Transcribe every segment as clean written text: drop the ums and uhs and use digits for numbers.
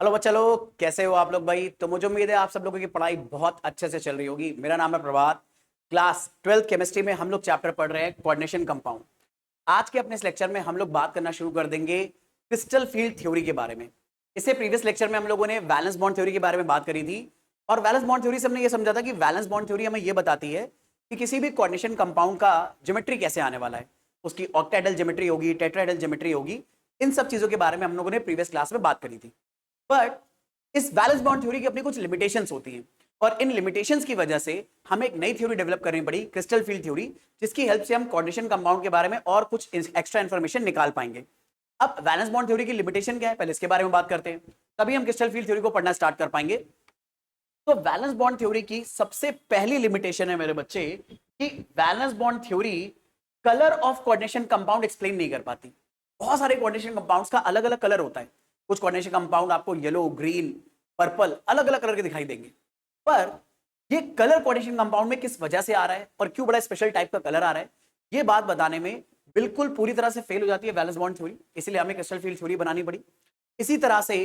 Hello बच्चा लोग, कैसे हो आप लोग भाई। तो मुझे उम्मीद है आप सब लोगों की पढ़ाई बहुत अच्छे से चल रही होगी। मेरा नाम है प्रभात। क्लास 12th केमिस्ट्री में हम लोग चैप्टर पढ़ रहे हैं कोऑर्डिनेशन कंपाउंड। आज के अपने इस लेक्चर में हम लोग बात करना शुरू कर देंगे क्रिस्टल फील्ड थ्योरी के बारे में। इससे प्रीवियस लेक्चर में हम लोगों ने वैलेंस बॉन्ड थ्योरी के बारे में बात करी थी। और वैलेंस बॉन्ड थ्योरी से हमने ये समझा था कि वैलेंस बॉन्ड थ्योरी हमें ये बताती है कि किसी भी कोऑर्डिनेशन कंपाउंड का ज्योमेट्री कैसे आने वाला है। उसकी ऑक्टाहेड्रल ज्योमेट्री होगी, टेट्राहेड्रल ज्योमेट्री होगी। इन सब चीजों के बारे में हम लोगों ने प्रीवियस क्लास में बात करी थी। बट इस वैलेंस बॉन्ड थ्योरी की अपनी कुछ लिमिटेशंस होती हैं। और इन लिमिटेशंस की वजह से हमें एक नई थ्योरी डेवलप करनी पड़ी, क्रिस्टल फील्ड थ्योरी, जिसकी हेल्प से हम कोऑर्डिनेशन कंपाउंड के बारे में और कुछ एक्स्ट्रा इंफॉर्मेशन निकाल पाएंगे। अब वैलेंस बॉन्ड थ्योरी की लिमिटेशन क्या है, पहले इसके बारे में बात करते हैं, तभी हम क्रिस्टल फील्ड थ्योरी को पढ़ना स्टार्ट कर पाएंगे। तो वैलेंस बॉन्ड थ्योरी की सबसे पहली लिमिटेशन है मेरे बच्चे कि valence bond theory colour of coordination compound explain नहीं कर पाती। बहुत सारे कोऑर्डिनेशन कंपाउंड्स का अलग अलग कलर होता है। कुछ कोऑर्डिनेशन कंपाउंड आपको येलो, ग्रीन, पर्पल अलग अलग कलर के दिखाई देंगे। पर ये कलर कोऑर्डिनेशन कंपाउंड में किस वजह से आ रहा है और क्यों बड़ा स्पेशल टाइप का कलर आ रहा है, ये बात बताने में बिल्कुल पूरी तरह से फेल हो जाती है वैलेंस बॉन्ड थ्योरी। इसलिए हमें क्रिस्टल फील्ड थ्योरी बनानी पड़ी। इसी तरह से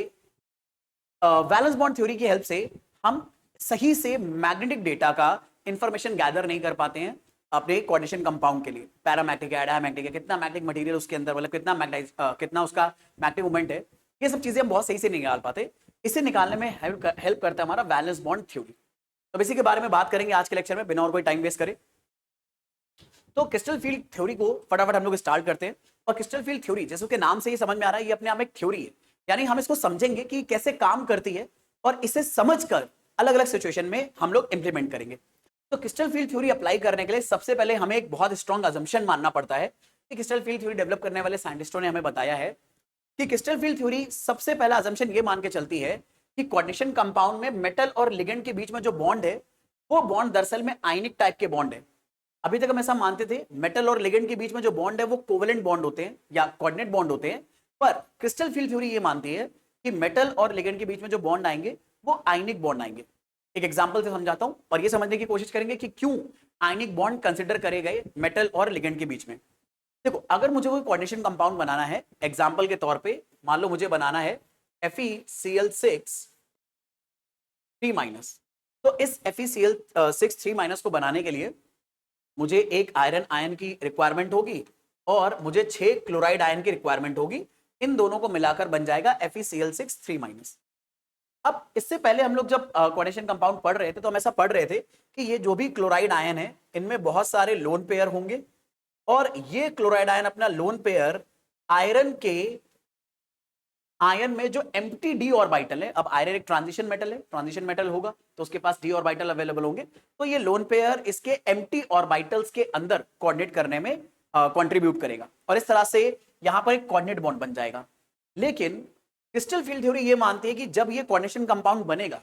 वैलेंस बॉन्ड थ्योरी की हेल्प से हम सही से मैग्नेटिक डेटा का इंफॉर्मेशन गैदर नहीं कर पाते हैं अपने कोऑर्डिनेशन कंपाउंड के लिए। पैरामैग्नेटिक है, डायमैग्नेटिक है, कितना मैग्नेटिक मटेरियल उसके अंदर, मतलब कितना उसका मैग्नेटिक मूवमेंट है, ये सब चीजें हम बहुत सही से नहीं निकाल पाते। इसे निकालने में हेल्प करता है हमारा वैलेंस बॉन्ड थ्योरी। तो इसी के बारे में बात करेंगे आज के लेक्चर में, बिना और कोई टाइम वेस्ट करे। तो क्रिस्टल फील्ड थ्योरी को फटाफट हम लोग स्टार्ट करते हैं। और क्रिस्टल फील्ड थ्योरी, जैसे उसके नाम से ही समझ में आ रहा है, ये अपने आप में एक थ्योरी है। यानी हम इसको समझेंगे कि कैसे काम करती है और इसे समझकर अलग अलग सिचुएशन में हम लोग इंप्लीमेंट करेंगे। तो क्रिस्टल फील्ड थ्योरी अप्लाई करने के लिए सबसे पहले हमें एक बहुत स्ट्रॉन्ग अजम्पशन मानना पड़ता है कि क्रिस्टल फील्ड थ्योरी डेवलप करने वाले साइंटिस्टों ने हमें बताया है कि क्रिस्टल फील्ड थ्योरी सबसे पहला अजम्पशन ये मान के चलती है कि कोऑर्डिनेशन कंपाउंड में मेटल और लिगेंड के बीच में जो बॉन्ड है, वो बॉन्ड दरअसल में आयनिक टाइप के बॉन्ड है। अभी तक हम ऐसा मानते थे मेटल और लिगेंड के बीच में जो बॉन्ड है वो कोवेलेंट बॉन्ड होते हैं या कोऑर्डिनेट बॉन्ड होते हैं। पर क्रिस्टल फील्ड थ्योरी ये मानती है कि मेटल और लिगेंड के बीच में जो बॉन्ड आएंगे वो आयनिक बॉन्ड आएंगे। एक एग्जांपल से समझाता हूं और ये समझने की कोशिश करेंगे कि क्यों आयनिक बॉन्ड कंसिडर करे गए मेटल और लिगेंड के बीच में। देखो, अगर मुझे कोई कोऑर्डिनेशन कंपाउंड बनाना है, एग्जांपल के तौर पे मान लो मुझे बनाना है FeCl6 3-। तो इस FeCl6 3- को बनाने के लिए मुझे एक आयरन आयन की रिक्वायरमेंट होगी और मुझे 6 क्लोराइड आयन की रिक्वायरमेंट होगी। इन दोनों को मिलाकर बन जाएगा FeCl6 3-। अब इससे पहले हम लोग जब कोऑर्डिनेशन कंपाउंड पढ़ रहे थे तो हम ऐसा पढ़ रहे थे कि ये जो भी क्लोराइड आयन है इनमें बहुत सारे लोन पेयर होंगे और ये क्लोराइड आयन अपना लोन पेयर आयरन के आयन में जो एम्प्टी डी ऑर्बिटल है, अब आयरन एक ट्रांजिशन मेटल है, ट्रांजिशन मेटल होगा तो उसके पास डी ऑर्बिटल अवेलेबल होंगे, तो ये लोन पेयर इसके एम्प्टी ऑर्बिटल्स के अंदर कोऑर्डिनेट करने में कंट्रीब्यूट करेगा और इस तरह से यहां पर एक कोऑर्डिनेट बॉन्ड बन जाएगा। लेकिन क्रिस्टल फील्ड थ्योरी ये मानती है कि जब ये कोऑर्डिनेशन कंपाउंड बनेगा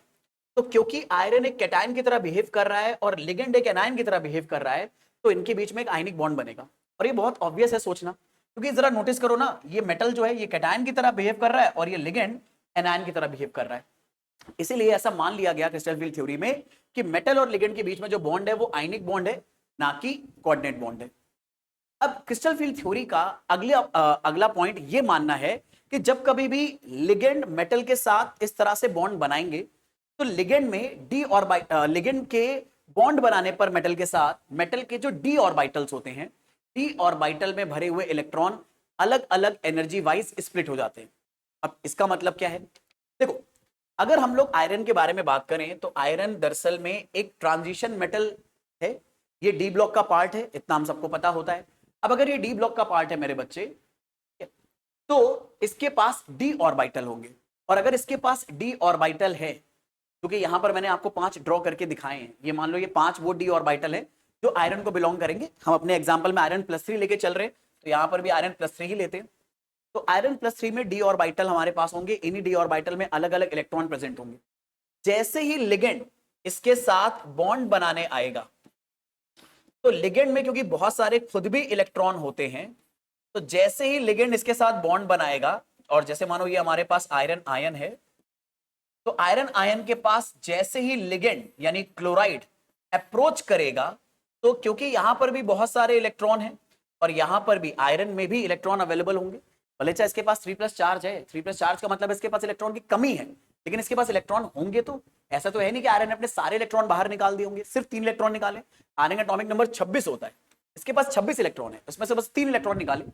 तो क्योंकि आयरन एक कैटायन की तरह बिहेव कर रहा है और लिगेंड एक एनायन की तरह बिहेव कर रहा है, तो इनके बीच में एक आयनिक बॉन्ड बनेगा। और ये बहुत ऑब्वियस है सोचना, क्योंकि जरा नोटिस करो ना, ये मेटल जो है ये कैटायन की तरह बिहेव कर रहा है और ये लिगेंड एनायन की तरह बिहेव कर रहा है। इसीलिए ऐसा मान लिया गया क्रिस्टल फील्ड थ्योरी में कि मेटल और लिगेंड के बीच में जो बॉन्ड है वो आयनिक बॉन्ड है, ना कि कोऑर्डिनेट बॉन्ड है। अब क्रिस्टल फील्ड थ्योरी का अगला पॉइंट ये मानना है कि जब कभी भी लिगेंड मेटल के साथ इस तरह से बॉन्ड बनाएंगे तो लिगेंड में लिगेंड के बॉन्ड बनाने पर मेटल के साथ मेटल के जो डी ऑर्बिटल्स होते हैं, डी ऑर्बिटल में भरे हुए इलेक्ट्रॉन अलग अलग एनर्जी वाइज स्प्लिट हो जाते हैं। अब इसका मतलब क्या है, देखो, अगर हम लोग आयरन के बारे में बात करें तो आयरन दरअसल में एक ट्रांजिशन मेटल है। ये डी ब्लॉक का पार्ट है, इतना हम सबको पता होता है। अब अगर ये डी ब्लॉक का पार्ट है मेरे बच्चे, तो इसके पास डी ऑर्बिटल होंगे। और अगर इसके पास डी ऑर्बिटल है, क्योंकि यहां पर मैंने आपको 5 ड्रॉ करके दिखाए हैं, ये मान लो ये 5 वो डी ऑर्बिटल है जो आयरन को बिलोंग करेंगे। हम अपने एग्जांपल में आयरन +3 लेके चल रहे हैं, तो यहां पर भी आयरन +3 ही लेते हैं। तो आयरन +3 में डी ऑर्बिटल हमारे पास होंगे, इन्हीं डी ऑर्बिटल में अलग अलग इलेक्ट्रॉन प्रेजेंट होंगे। जैसे ही लिगेंड इसके साथ बॉन्ड बनाने आएगा, तो लिगेंड में क्योंकि बहुत सारे खुद भी इलेक्ट्रॉन होते हैं, तो जैसे ही लिगेंड इसके साथ बॉन्ड बनाएगा, और जैसे मानो ये हमारे पास आयरन आयन है, तो आयरन आयन के पास जैसे ही लिगेंड यानी क्लोराइड अप्रोच करेगा, तो क्योंकि यहां पर भी बहुत सारे इलेक्ट्रॉन हैं और यहां पर भी आयरन में भी इलेक्ट्रॉन अवेलेबल होंगे, भले चाहे इसके पास 3+ चार्ज है, 3+ चार्ज का मतलब इसके पास इलेक्ट्रॉन की कमी है, लेकिन इसके पास इलेक्ट्रॉन होंगे तो। ऐसा तो है नहीं कि आयरन ने अपने सारे इलेक्ट्रॉन बाहर निकाल दिए होंगे, सिर्फ 3 इलेक्ट्रॉन निकाले। आयरन का एटॉमिक नंबर 26 होता है, इसके पास 26 इलेक्ट्रॉन है, उसमें से बस 3 इलेक्ट्रॉन निकाले।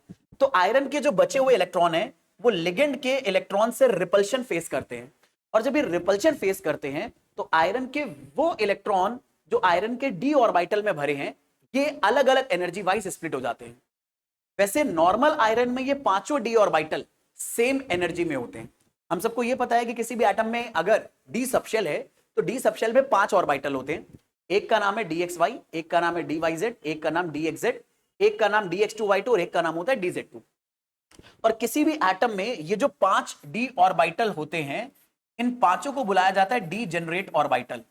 तो आयरन के जो बचे हुए इलेक्ट्रॉन है वो लिगेंड के इलेक्ट्रॉन से रिपल्शन फेस करते हैं, और जब ये रिपल्शन फेस करते हैं तो आयरन के वो इलेक्ट्रॉन जो आयरन के डी ऑर्बिटल में भरे हैं ये अलग अलग एनर्जी वाइज स्प्लिट हो जाते हैं। वैसे नॉर्मल आयरन में ये पांचों डी ऑर्बिटल सेम एनर्जी में होते हैं। हम सबको ये पता है कि किसी भी एटम में अगर डी सबशेल है तो डी सबशेल में 5 ऑर्बिटल होते हैं। एक का नाम है DXY, एक का नाम है DYZ, एक का नाम DXZ, एक का नाम DX2Y2 और एक का नाम होता है DZ2। और किसी भी एटम में ये जो 5 डी ऑर्बिटल होते हैं इन पांचों को बुलाया जाता है डी जनरेट ऑर्बिटल।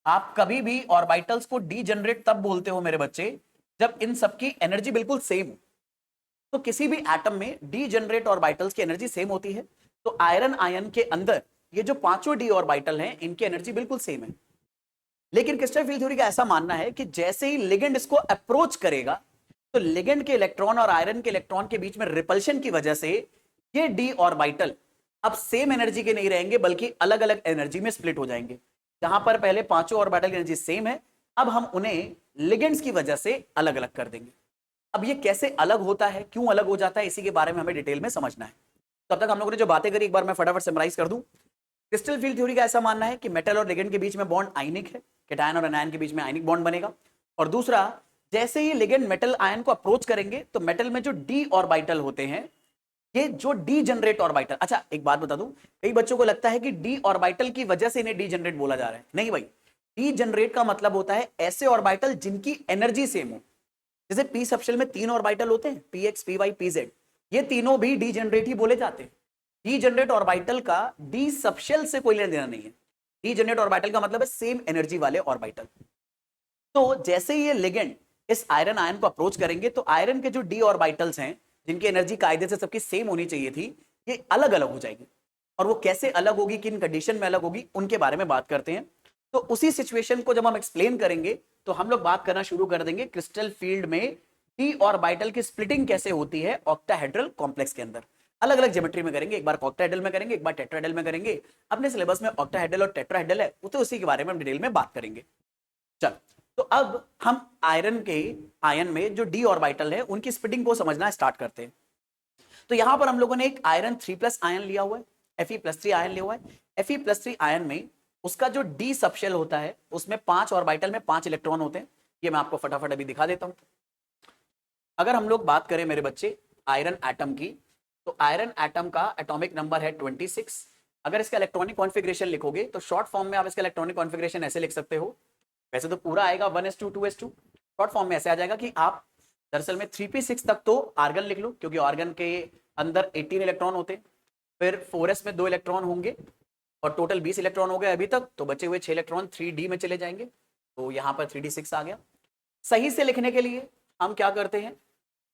आप कभी भी ऑर्बिटल्स को डी जनरेट तब बोलते हो मेरे बच्चे जब इन सबकी एनर्जी बिल्कुल सेम हो। तो किसी भी एटम में डी जनरेट ऑर्बिटल्स की एनर्जी सेम होती है। तो आयरन आयन के अंदर ये जो पांचों डी ऑर्बिटल हैं इनकी एनर्जी बिल्कुल सेम है। लेकिन क्रिस्टल फील्ड थ्योरी का ऐसा मानना है कि जैसे ही लिगेंड इसको अप्रोच करेगा तो लिगेंड के इलेक्ट्रॉन और आयरन के इलेक्ट्रॉन के बीच में रिपल्शन की वजह से ये डी ऑर्बिटल अब सेम एनर्जी के नहीं रहेंगे बल्कि अलग अलग एनर्जी में स्प्लिट हो जाएंगे। जहां पर पहले पांचों ऑर्बिटल की एनर्जी सेम है अब हम उन्हें लिगेंड्स की वजह से अलग अलग कर देंगे। अब ये कैसे अलग होता है, क्यों अलग हो जाता है, इसी के बारे में हमें डिटेल में समझना है। तब तक हम लोगों ने जो बातें करी एक बार मैं फटाफट समराइज कर दूं। क्रिस्टल फील्ड थ्योरी का ऐसा मानना है कि मेटल और लिगेंड के बीच में बॉन्ड आयनिक है, कैटायन और एनायन के बीच में आयनिक बॉन्ड बनेगा। और दूसरा, जैसे ही लिगेंड मेटल आयन को अप्रोच करेंगे तो मेटल में जो डी ऑर्बिटल होते हैं ये जो डी जनरेट ऑर्बिटल, अच्छा एक बात बता दूं, कई बच्चों को लगता है कि डी ऑर्बिटल की वजह से इन्हें डी जनरेट बोला जा रहा है। नहीं भाई, डी जनरेट का मतलब होता है ऐसे ऑर्बिटल जिनकी एनर्जी सेम हो। जैसे पी सबशेल में 3 ऑर्बिटल होते हैं, PX PY PZ, ये तीनों भी डी जनरेट ही बोले जाते हैं। डी जनरेट ऑर्बिटल का डी सबशेल से कोई लेना देना नहीं है। डी जनरेट ऑर्बिटल का मतलब है सेम एनर्जी वाले ऑर्बिटल। तो जैसे ही ये लिगेंड इस आयरन आयन को अप्रोच करेंगे तो आयरन के जो डी ऑर्बिटल्स हैं जिनकी एनर्जी कायदे से सबकी सेम होनी चाहिए थी ये अलग अलग हो जाएगी। और वो कैसे अलग होगी, किन कंडीशन में अलग होगी, उनके बारे में बात करते हैं। तो उसी सिचुएशन को जब हम एक्सप्लेन करेंगे तो हम लोग बात करना शुरू कर देंगे क्रिस्टल फील्ड में डी ऑर्बिटल की स्प्लिटिंग कैसे होती है ऑक्टाहेड्रल कॉम्प्लेक्स के अंदर। अलग अलग ज्योमेट्री में करेंगे, एक बार ऑक्टाहेड्रल में करेंगे, एक बार टेट्राहेड्रल में करेंगे। अपने सिलेबस में ऑक्टाहेड्रल और टेट्राहेड्रल है तो उसी के बारे में हम डिटेल में बात करेंगे। चल, तो अब हम आयरन के आयन में जो डी ऑर्बिटल है उनकी स्प्लिटिंग को समझना स्टार्ट करते हैं। तो यहां पर हम लोगों ने एक आयरन 3+ आयन लिया हुआ है, Fe+3 आयन लिया हुआ है। Fe+3 आयन में उसका जो डी सबशेल होता है उसमें 5 ऑर्बिटल में 5 इलेक्ट्रॉन होते हैं। ये मैं आपको फटाफट अभी दिखा देता हूं। अगर हम लोग बात करें मेरे बच्चे आयरन एटम की, तो आयरन एटम का एटॉमिक नंबर है 26। अगर इसका इलेक्ट्रॉनिक कॉन्फ़िगरेशन लिखोगे तो शॉर्ट फॉर्म में आप इसका इलेक्ट्रॉनिक कॉन्फ़िगरेशन ऐसे लिख सकते हो। वैसे तो पूरा आएगा 1s2 2s2, शॉर्ट फॉर्म में ऐसे आ जाएगा कि आप दरअसल में 3p6 तक तो आर्गन लिख लो क्योंकि आर्गन के अंदर 18 इलेक्ट्रॉन होते हैं। फिर 4s में 2 इलेक्ट्रॉन होंगे और टोटल 20 इलेक्ट्रॉन हो गए अभी तक। तो बचे हुए 6 इलेक्ट्रॉन 3d में चले जाएंगे, तो यहाँ पर 3d6 आ गया। सही से लिखने के लिए हम क्या करते हैं,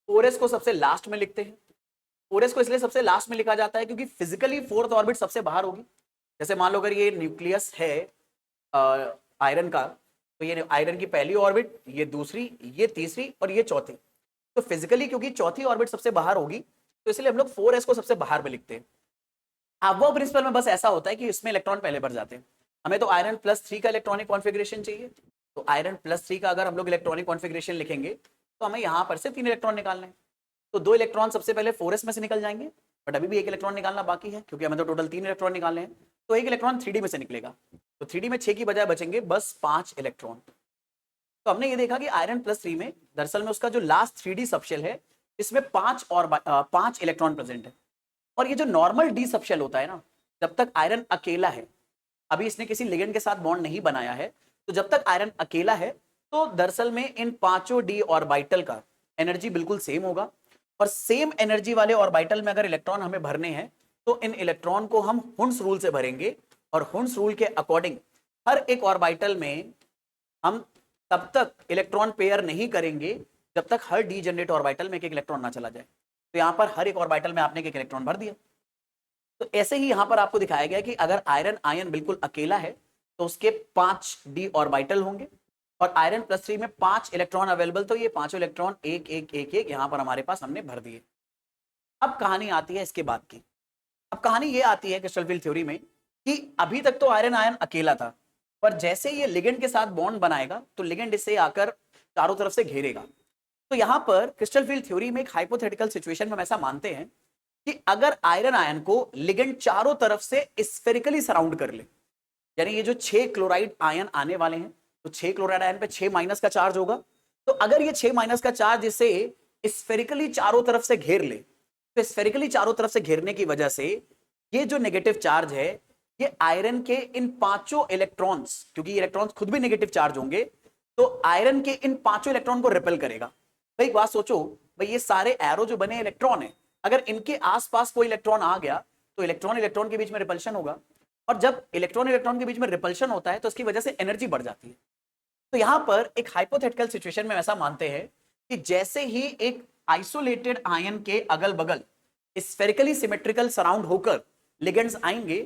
4s को सबसे लास्ट में लिखते हैं। 4s को इसलिए सबसे लास्ट में लिखा जाता है क्योंकि फिजिकली 4th ऑर्बिट सबसे बाहर होगी। जैसे मान लो अगर ये न्यूक्लियस है आयरन का, तो ये आयरन की पहली ऑर्बिट, ये दूसरी, ये तीसरी और ये चौथी। तो फिजिकली क्योंकि चौथी ऑर्बिट सबसे बाहर होगी तो इसलिए हम लोग 4s को सबसे बाहर में लिखते हैं। अब वो प्रिंसिपल में बस ऐसा होता है कि इसमें इलेक्ट्रॉन पहले भर जाते हैं। हमें तो आयरन +3 का इलेक्ट्रॉनिक कॉन्फ़िगरेशन चाहिए, तो आयरन +3 का अगर हम लोग इलेक्ट्रॉनिक कॉन्फ़िगरेशन लिखेंगे तो हमें यहाँ पर से 3 इलेक्ट्रॉन निकालने हैं। तो 2 इलेक्ट्रॉन सबसे पहले 4s में से निकल जाएंगे, बट अभी भी 1 इलेक्ट्रॉन निकालना बाकी है क्योंकि हमें तो टोटल 3 इलेक्ट्रॉन निकालने हैं। तो 1 इलेक्ट्रॉन 3d में से निकलेगा, तो 3d में 6 की बजाय बचेंगे बस 5 इलेक्ट्रॉन। तो हमने ये देखा कि आयरन +3 में दरअसल में उसका जो लास्ट 3d सबशेल है इसमें 5 इलेक्ट्रॉन प्रेजेंट है। और ये जो नॉर्मल डी सबशेल होता है ना, जब तक आयरन अकेला है, अभी इसने किसी लिगेंड के साथ बॉन्ड नहीं बनाया है, तो जब तक आयरन अकेला है तो दरअसल में इन पांचों डी ऑर्बिटल का एनर्जी बिल्कुल सेम होगा। और सेम एनर्जी वाले ऑर्बिटल में अगर इलेक्ट्रॉन हमें भरने हैं तो इन इलेक्ट्रॉन को हम हुंस रूल से भरेंगे, और हुंस रूल के अकॉर्डिंग हर एक ऑर्बिटल में हम तब तक इलेक्ट्रॉन पेयर नहीं करेंगे जब तक हर डी जनरेट ऑर्बिटल में एक इलेक्ट्रॉन ना चला जाए। तो यहाँ पर हर एक ऑर्बिटल में आपने एक इलेक्ट्रॉन भर दिया। तो ऐसे ही यहाँ पर आपको दिखाया गया कि अगर आयरन आयन बिल्कुल अकेला है तो उसके 5 डी ऑर्बिटल होंगे, और आयरन +3 में 5 इलेक्ट्रॉन अवेलेबल, तो ये पांचों इलेक्ट्रॉन एक एक एक एक यहाँ पर हमारे पास हमने भर दिए। अब कहानी आती है इसके बाद की। अब कहानी ये आती है क्रिस्टल फील्ड थ्योरी में कि अभी तक तो आयरन आयन अकेला था, पर जैसे ये लिगेंड के साथ बॉन्ड बनाएगा तो लिगेंड इससे आकर चारों तरफ से घेरेगा। तो यहां पर क्रिस्टल फील्ड थ्योरी में एक हाइपोथेटिकल सिचुएशन में हम ऐसा मानते हैं कि अगर आयरन आयन को लिगेंड चारों तरफ से स्फेरिकली सराउंड कर ले, यानी ये जो 6 क्लोराइड आयन आने वाले हैं, तो 6 क्लोराइड आयन पे 6 माइनस का चार्ज होगा। तो अगर ये 6 माइनस का चार्ज इसे स्फेरिकली चारों तरफ से घेर ले, तो स्फेरिकली चारों तरफ से घेरने की वजह से ये जो नेगेटिव चार्ज है ये आयरन के इन पांचों इलेक्ट्रॉन्स, क्योंकि इलेक्ट्रॉन्स खुद भी नेगेटिव चार्ज होंगे, तो आयरन के इन पांचों इलेक्ट्रॉन को रिपेल करेगा। भाई एक बात सोचो, भाई ये सारे एरो जो बने इलेक्ट्रॉन है, अगर इनके आसपास कोई इलेक्ट्रॉन आ गया तो इलेक्ट्रॉन इलेक्ट्रॉन के बीच में रिपल्शन होगा, और जब इलेक्ट्रॉन इलेक्ट्रॉन के बीच में रिपल्शन होता है तो इसकी वजह से एनर्जी बढ़ जाती है। तो यहां पर एक हाइपोथेटिकल सिचुएशन में ऐसा मानते हैं कि जैसे ही एक आइसोलेटेड आयन के अगल बगल स्फेरिकली सिमेट्रिकल सराउंड होकर लिगेंड्स आएंगे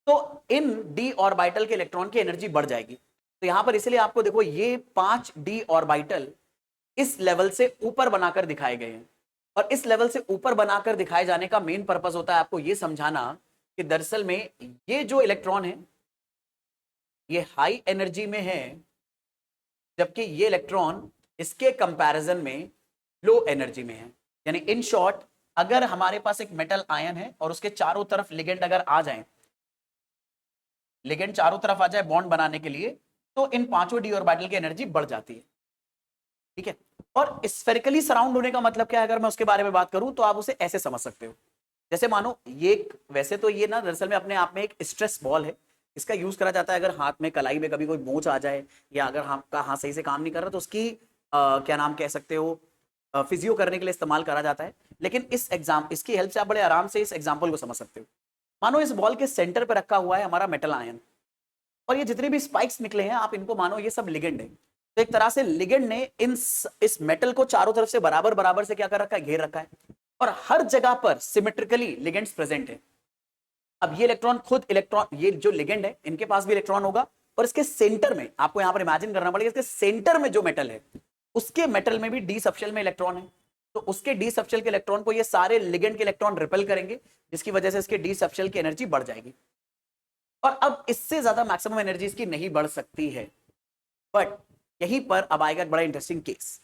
तो इन डी ऑर्बिटल के इलेक्ट्रॉन की एनर्जी बढ़ जाएगी। तो यहां पर इसलिए आपको देखो ये 5 डी ऑर्बिटल इस लेवल से ऊपर बनाकर दिखाए गए हैं, और इस लेवल से ऊपर बनाकर दिखाए जाने का मेन पर्पस होता है आपको यह समझाना कि दरअसल में ये जो इलेक्ट्रॉन है ये हाई एनर्जी में है, जबकि ये इलेक्ट्रॉन इसके कंपैरिजन में लो एनर्जी में है। यानी इन शॉर्ट, अगर हमारे पास एक मेटल आयन है और उसके चारों तरफ लिगेंड अगर आ जाए, लिगेंड चारों तरफ आ जाए बॉन्ड बनाने के लिए, तो इन पांचों डी ऑर्बिटल की एनर्जी बढ़ जाती है। ठीक है, और स्फेरिकली सराउंड होने का मतलब क्या है, अगर मैं उसके बारे में बात करूं तो आप उसे ऐसे समझ सकते हो, जैसे मानो ये वैसे तो ये ना दरअसल में अपने आप में एक स्ट्रेस बॉल है, इसका यूज करा जाता है अगर हाथ में कलाई में कभी कोई मोच आ जाए, या अगर हाथ सही से काम नहीं कर रहा तो उसकी क्या नाम कह सकते हो, फिजियो करने के लिए इस्तेमाल करा जाता है। लेकिन इसकी हेल्प से आप बड़े आराम से इस एग्जाम्पल को समझ सकते हो। मानो इस बॉल के सेंटर पर रखा हुआ है हमारा मेटल आयन, और ये जितने भी स्पाइक्स निकले हैं आप इनको मानो ये सब लिगेंड है। तो एक तरह से लिगेंड ने इस मेटल को चारों तरफ से बराबर बराबर से क्या कर रखा है, घेर रखा है, और हर जगह पर सिमेट्रिकली लिगेंड्स प्रेजेंट है। अब ये इलेक्ट्रॉन खुद इलेक्ट्रॉन, ये जो लिगेंड है इनके पास भी इलेक्ट्रॉन होगा, और इसके सेंटर में आपको यहां पर इमेजिन करना पड़ेगा, इसके सेंटर में जो मेटल है उसके मेटल में भी डी सबशेल में इलेक्ट्रॉन है, तो उसके डी सबशेल के इलेक्ट्रॉन को ये सारे लिगेंड के इलेक्ट्रॉन रिपेल करेंगे, जिसकी वजह से इसके डी सबशेल की एनर्जी बढ़ जाएगी। और अब इससे ज्यादा मैक्सिमम एनर्जी इसकी नहीं बढ़ सकती है। बट यहीं पर अब आएगा एक बड़ा इंटरेस्टिंग केस।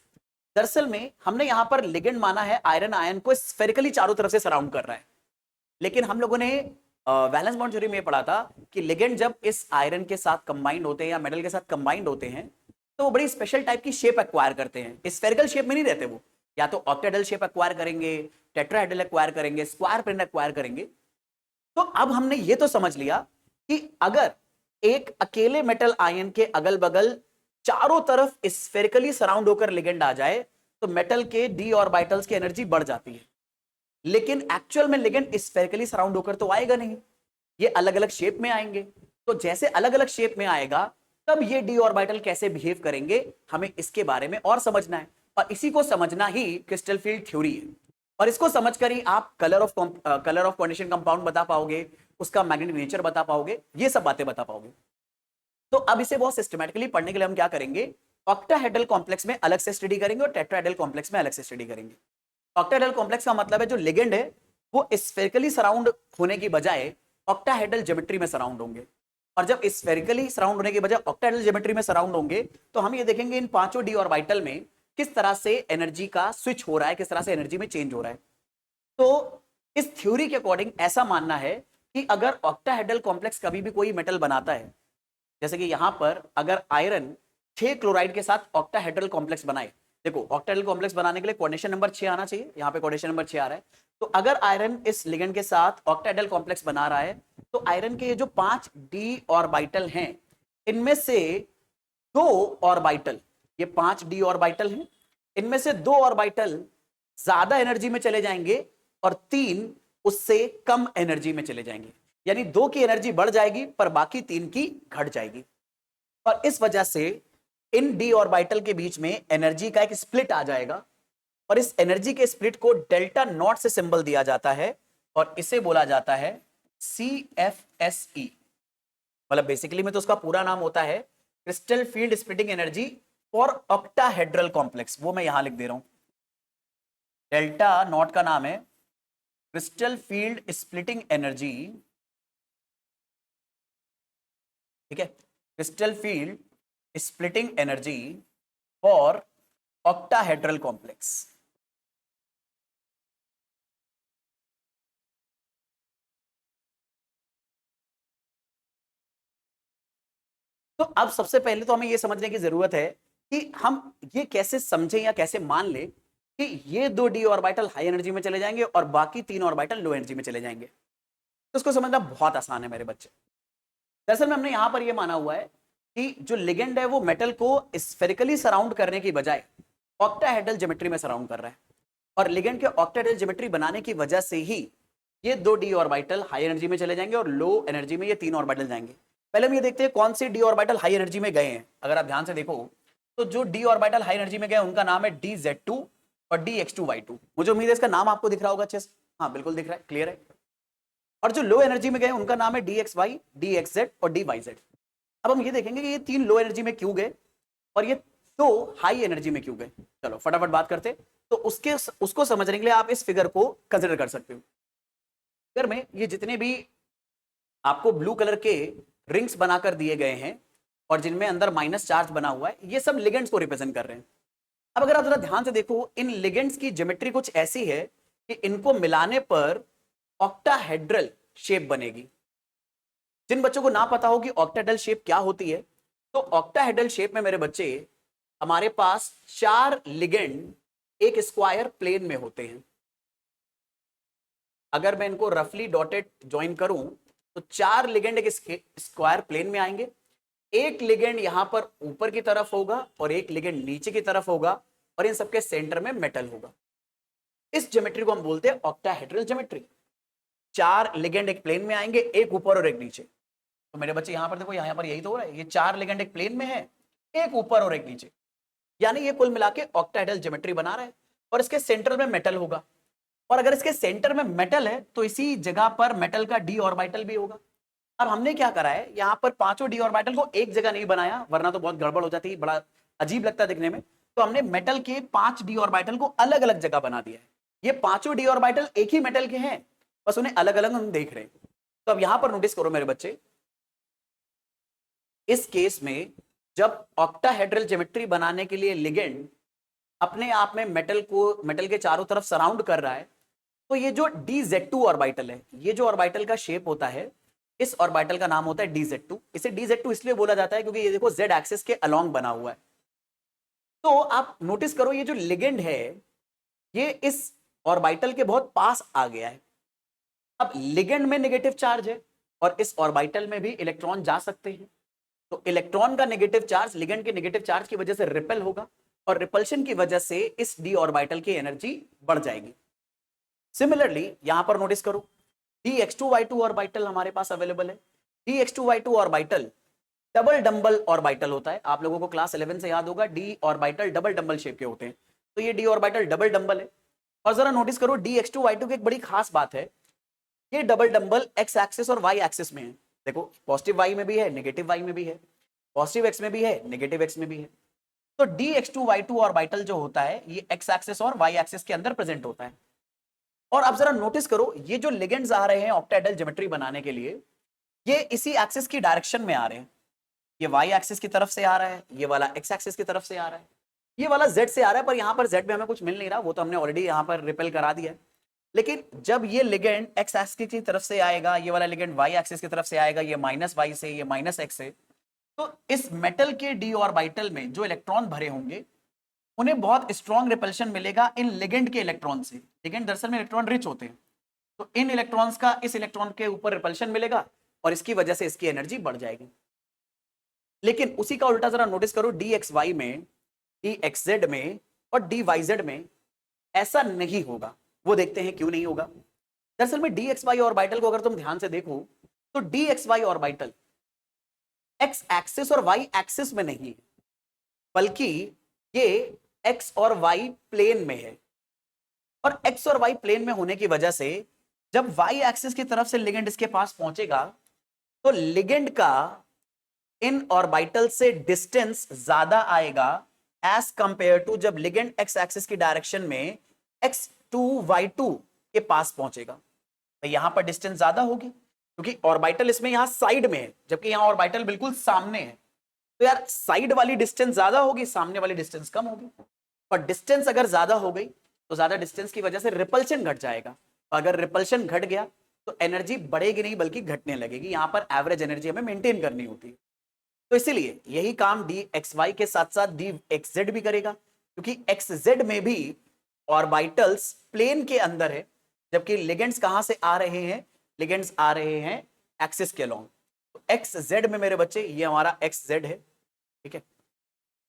दरअसल में हमने यहां पर लिगेंड माना है आयरन आयन को स्फेरिकली चारों तरफ से सराउंड कर रहा है, लेकिन हम लोगों ने वैलेंस बॉन्ड थ्योरी में पढ़ा था कि लिगेंड जब इस आयरन के साथ कंबाइंड होते हैं या मेटल के साथ कंबाइंड होते हैं तो वो बड़ी स्पेशल टाइप की शेप एक्वायर करते हैं। स्फेरिकल शेप में नहीं रहते वो, या तो ऑक्टाहेड्रल शेप एक्वायर करेंगे, टेट्राहेड्रल एक्वायर करेंगे, स्क्वायर पिन एक्वायर करेंगे। तो अब हमने ये तो समझ लिया कि अगर एक अकेले मेटल आयन के अगल बगल चारों तरफ स्फेरिकली सराउंड होकर लिगेंड आ जाए तो मेटल के डी ऑर्बिटल्स की एनर्जी बढ़ जाती है, लेकिन एक्चुअल में लिगेंड स्फेरिकली सराउंड होकर तो आएगा नहीं, ये अलग अलग शेप में आएंगे। तो जैसे अलग अलग शेप में आएगा तब ये डी ऑर्बिटल कैसे बिहेव करेंगे हमें इसके बारे में और समझना है, और इसी को समझना ही क्रिस्टल फील्ड थ्योरी है। और इसको समझकर ही आप कलर ऑफ कोऑर्डिनेशन कंपाउंड बता पाओगे, उसका मैग्नेटिक नेचर बता पाओगे, ये सब बातें बता पाओगे। तो अब इसे बहुत सिस्टमैटिकली पढ़ने के लिए हम क्या करेंगे, ऑक्टाहेड्रल कॉम्प्लेक्स में अलग से स्टडी करेंगे और टेट्राहेड्रल कॉम्प्लेक्स में अलग से स्टडी करेंगे। ऑक्टाहेड्रल कॉम्प्लेक्स का मतलब है जो लिगेंड है वो स्फेरिकली सराउंड होने की बजाय ऑक्टाहेड्रल ज्योमेट्री में सराउंड होंगे, और जब स्फेरिकली सराउंड होने के बजाय ऑक्टाहेड्रल ज्योमेट्री में सराउंड होंगे तो हम ये देखेंगे इन पांचों डी ऑर्बिटल में किस तरह से एनर्जी का स्विच हो रहा है, किस तरह से एनर्जी में चेंज हो रहा है। तो इस थ्योरी के अकॉर्डिंग ऐसा मानना है कि अगर ऑक्टाहेड्रल कॉम्प्लेक्स कभी भी कोई मेटल बनाता है, जैसे कि यहां पर अगर आयरन 6 क्लोराइड के साथ ऑक्टाहेड्रल कॉम्प्लेक्स बनाए, देखो ऑक्टाहेड्रल कॉम्प्लेक्स बनाने के लिए कोऑर्डिनेशन नंबर 6 आना चाहिए, यहां पे कोऑर्डिनेशन नंबर 6 आ रहा है। तो अगर आयरन इस लिगेंड के साथ ऑक्टाहेड्रल कॉम्प्लेक्स बना रहा है तो आयरन के ये जो 5 डी ऑर्बिटल हैं इनमें से 2 ऑर्बिटल, ये 5 डी ऑर्बिटल हैं, इनमें से 2 ऑर्बिटल ज्यादा एनर्जी में चले जाएंगे और 3 उससे कम एनर्जी में चले जाएंगे, यानी 2 की एनर्जी बढ़ जाएगी पर बाकी 3 की घट जाएगी। और इस वजह से इन डी ऑर्बिटल के बीच में एनर्जी का एक स्प्लिट आ जाएगा, और इस एनर्जी के स्प्लिट को डेल्टा नॉट से सिंबल दिया जाता है, और इसे बोला जाता है CFSE। मतलब बेसिकली में तो उसका पूरा नाम होता है crystal field splitting energy for octahedral complex, वो मैं यहां लिख दे रहा हूं। डेल्टा नॉट का नाम है क्रिस्टल फील्ड स्प्लिटिंग एनर्जी, ठीक है, crystal field splitting energy for octahedral complex. तो अब सबसे पहले तो हमें यह समझने की जरूरत है कि हम ये कैसे समझें या कैसे मान लें कि ये दो डी ऑर्बिटल हाई एनर्जी में चले जाएंगे और बाकी तीन ऑर्बिटल लो एनर्जी में चले जाएंगे। तो इसको समझना बहुत आसान है मेरे बच्चे। दरअसल में हमने यहां पर यह माना हुआ है कि जो लिगेंड है वो मेटल को स्फेरिकली सराउंड करने की बजाय ऑक्टाहेड्रल ज्योमेट्री में सराउंड कर रहा है, और लिगेंड के ऑक्टाहेड्रल ज्योमेट्री बनाने की वजह से ही ये दो डी ऑर्बिटल हाई एनर्जी में चले जाएंगे और लो एनर्जी में ये तीन ऑर्बिटल जाएंगे। पहले हम ये देखते हैं कौन से डी ऑर्बिटल हाई एनर्जी में गए हैं। अगर आप ध्यान से देखो तो जो डी ऑर्बिटल हाई एनर्जी में गए उनका नाम है DZ2 और DX2Y2। मुझे उम्मीद है इसका नाम आपको दिख रहा होगा अच्छे से। हाँ बिल्कुल दिख रहा है, क्लियर है। और जो लो एनर्जी में गए उनका नाम है DXY, DXZ और DYZ। अब हम ये देखेंगे कि ये तीन लो एनर्जी में क्यों गए और ये दो हाई एनर्जी में क्यों गए। चलो फटाफट बात करते। तो उसको समझने के लिए आप इस फिगर को कंसिडर कर सकते हो। फिगर में ये जितने भी आपको ब्लू कलर के रिंग्स बनाकर दिए गए हैं और जिनमें अंदर माइनस चार्ज बना हुआ है, ये सब लिगेंड्स को रिप्रेजेंट कर रहे हैं। अब अगर आप जरा ध्यान से देखो, इन लिगेंड्स की ज्योमेट्री कुछ ऐसी है कि इनको मिलाने पर ऑक्टाहेड्रल शेप बनेगी। जिन बच्चों को ना पता हो कि ऑक्टाहेड्रल शेप क्या होती है, तो ऑक्टाहेड्रल शेप में मेरे बच्चे हमारे पास चार लिगेंड एक स्क्वायर प्लेन में होते हैं। अगर मैं इनको रफली डॉटेड ज्वाइन करूं तो चार लिगेंड एक स्क्वायर प्लेन में आएंगे। एक लिगेंड यहां पर ऊपर की तरफ होगा और एक लिगेंड नीचे की तरफ होगा और इन सबके सेंटर में मेटल होगा। इस ज्योमेट्री को हम बोलते हैं ऑक्टाहेड्रल ज्योमेट्री। चार लिगेंड एक प्लेन में आएंगे, एक ऊपर और एक नीचे। तो मेरे बच्चे यहां पर देखो, यहां पर यही तो हो रहा है, ये चार लिगेंड एक प्लेन में है, एक ऊपर और एक नीचे, यानी ये कुल मिला के ऑक्टाहेड्रल ज्योमेट्री बना रहा है। और इसके सेंटर में मेटल होगा, और अगर इसके सेंटर में मेटल है तो इसी जगह पर मेटल का डी ऑर्बिटल भी होगा। अब हमने क्या करा है, यहां पर पांचों डी ऑर्बिटल को एक जगह नहीं बनाया, वरना तो बहुत गड़बड़ हो जाती, बड़ा अजीब लगता दिखने में। तो हमने मेटल के पांच डी ऑर्बिटल को अलग अलग जगह बना दिया है। ये पांचों डी ऑर्बिटल एक ही मेटल के हैं, बस उन्हें अलग अलग हम देख रहे हैं। तो अब यहां पर नोटिस करो मेरे बच्चे, इस केस में जब ऑक्टाहेड्रल ज्योमेट्री बनाने के लिए लिगेंड अपने आप में मेटल के चारों तरफ सराउंड कर रहा है, तो ये जो DZ2 ऑर्बिटल है, ये जो ऑर्बिटल का शेप होता है, इस ऑर्बिटल का नाम होता है DZ2। इसे DZ2 इसलिए बोला जाता है क्योंकि ये देखो Z एक्सिस के अलोंग बना हुआ है। तो आप नोटिस करो, ये जो लिगेंड है ये इस ऑर्बिटल के बहुत पास आ गया है। अब लिगेंड में नेगेटिव चार्ज है और इस ऑर्बिटल में भी इलेक्ट्रॉन जा सकते हैं, तो इलेक्ट्रॉन का नेगेटिव चार्ज लिगेंड के नेगेटिव चार्ज की वजह से रिपेल होगा और रिपल्शन की वजह से इस डी ऑर्बिटल की एनर्जी बढ़ जाएगी। सिमिलरली यहां पर नोटिस करो, DX2Y2 ऑर्बिटल हमारे पास अवेलेबल है। DX2Y2 orbital double dumbbell orbital होता है। आप लोगों को क्लास 11 से याद होगा, D orbital double dumbbell shape के होते हैं, तो ये डी ऑर्बिटल डबल डंबल है। और जरा नोटिस करो, DX2Y2 की एक बड़ी खास बात है, ये डबल डंबल एक्स एक्सिस और वाई एक्सिस में है। देखो पॉजिटिव वाई में भी है, नेगेटिव वाई में भी है, पॉजिटिव एक्स में भी है, नेगेटिव एक्स में भी है। तो DX2Y2 ऑर्बिटल जो होता है ये एक्स एक्सिस और वाई एक्सिस के अंदर प्रेजेंट होता है। और अब जरा नोटिस करो, ये जो लिगेंड्स आ रहे हैं ऑक्टाहेड्रल ज्योमेट्री बनाने के लिए, ये इसी एक्सिस की डायरेक्शन में आ रहे हैं। ये वाई एक्सिस की तरफ से आ रहा है, ये वाला एक्स एक्सिस की तरफ से आ रहा है, ये वाला जेड से आ रहा है, पर यहां पर जेड में हमें कुछ मिल नहीं रहा, वो तो हमने ऑलरेडी यहां पर रिपेल करा दिया है। लेकिन जब ये लिगेंड एक्स एक्सिस की तरफ से आएगा, ये वाला लिगेंड वाई एक्सिस की तरफ से आएगा, ये माइनस वाई से, ये माइनस एक्स से, तो इस मेटल के डी ऑर्बिटल में जो इलेक्ट्रॉन भरे होंगे उन्हें बहुत स्ट्रॉन्ग रिपल्शन मिलेगा इन लिगेंड के इलेक्ट्रॉन से। लिगेंड दरअसल में इलेक्ट्रॉन रिच होते हैं, तो इन इलेक्ट्रॉन्स का इस इलेक्ट्रॉन के ऊपर रिपल्शन मिलेगा और इसकी वजह से इसकी एनर्जी बढ़ जाएगी। लेकिन उसी का उल्टा जरा नोटिस करो, DXY में, DXZ में और DYZ में ऐसा नहीं होगा। वो देखते हैं क्यों नहीं होगा। दरअसल में DXY ऑर्बिटल को अगर तुम ध्यान से देखो तो DXY ऑर्बिटल एक्स एक्सिस और वाई एक्सिस में नहीं है, बल्कि ये एक्स और वाई प्लेन में है। और एक्स और वाई प्लेन में होने की वजह से जब वाई एक्सिस की तरफ से लिगेंड इसके पास पहुंचेगा तो लिगेंड का इन ऑर्बिटल से डिस्टेंस ज्यादा आएगा एज कंपेयर टू जब लिगेंड एक्स एक्सिस की डायरेक्शन में X2Y2 के पास पहुंचेगा। तो यहां पर डिस्टेंस ज्यादा होगी क्योंकि ऑर्बिटल इसमें यहां साइड में है, जबकि यहां ऑर्बिटल बिल्कुल सामने है। तो यार साइड वाली डिस्टेंस ज्यादा होगी, सामने वाली डिस्टेंस कम होगी। और डिस्टेंस अगर ज्यादा हो गई तो ज्यादा डिस्टेंस की वजह से रिपल्शन घट जाएगा, और अगर रिपल्शन घट गया तो एनर्जी बढ़ेगी नहीं बल्कि घटने लगेगी। यहां पर एवरेज एनर्जी हमें मेंटेन करनी होती है। तो इसीलिए यही काम डी एक्स वाई के साथ साथ डी एक्स जेड भी करेगा, क्योंकि एक्स जेड में भी ऑर्बिटल्स प्लेन के अंदर है, जबकि लिगेंड्स कहां से आ रहे हैं, लिगेंड्स आ रहे हैं एक्सिस के अलोंग। तो एक्स जेड में मेरे बच्चे ये हमारा एक्स जेड है, ठीक है,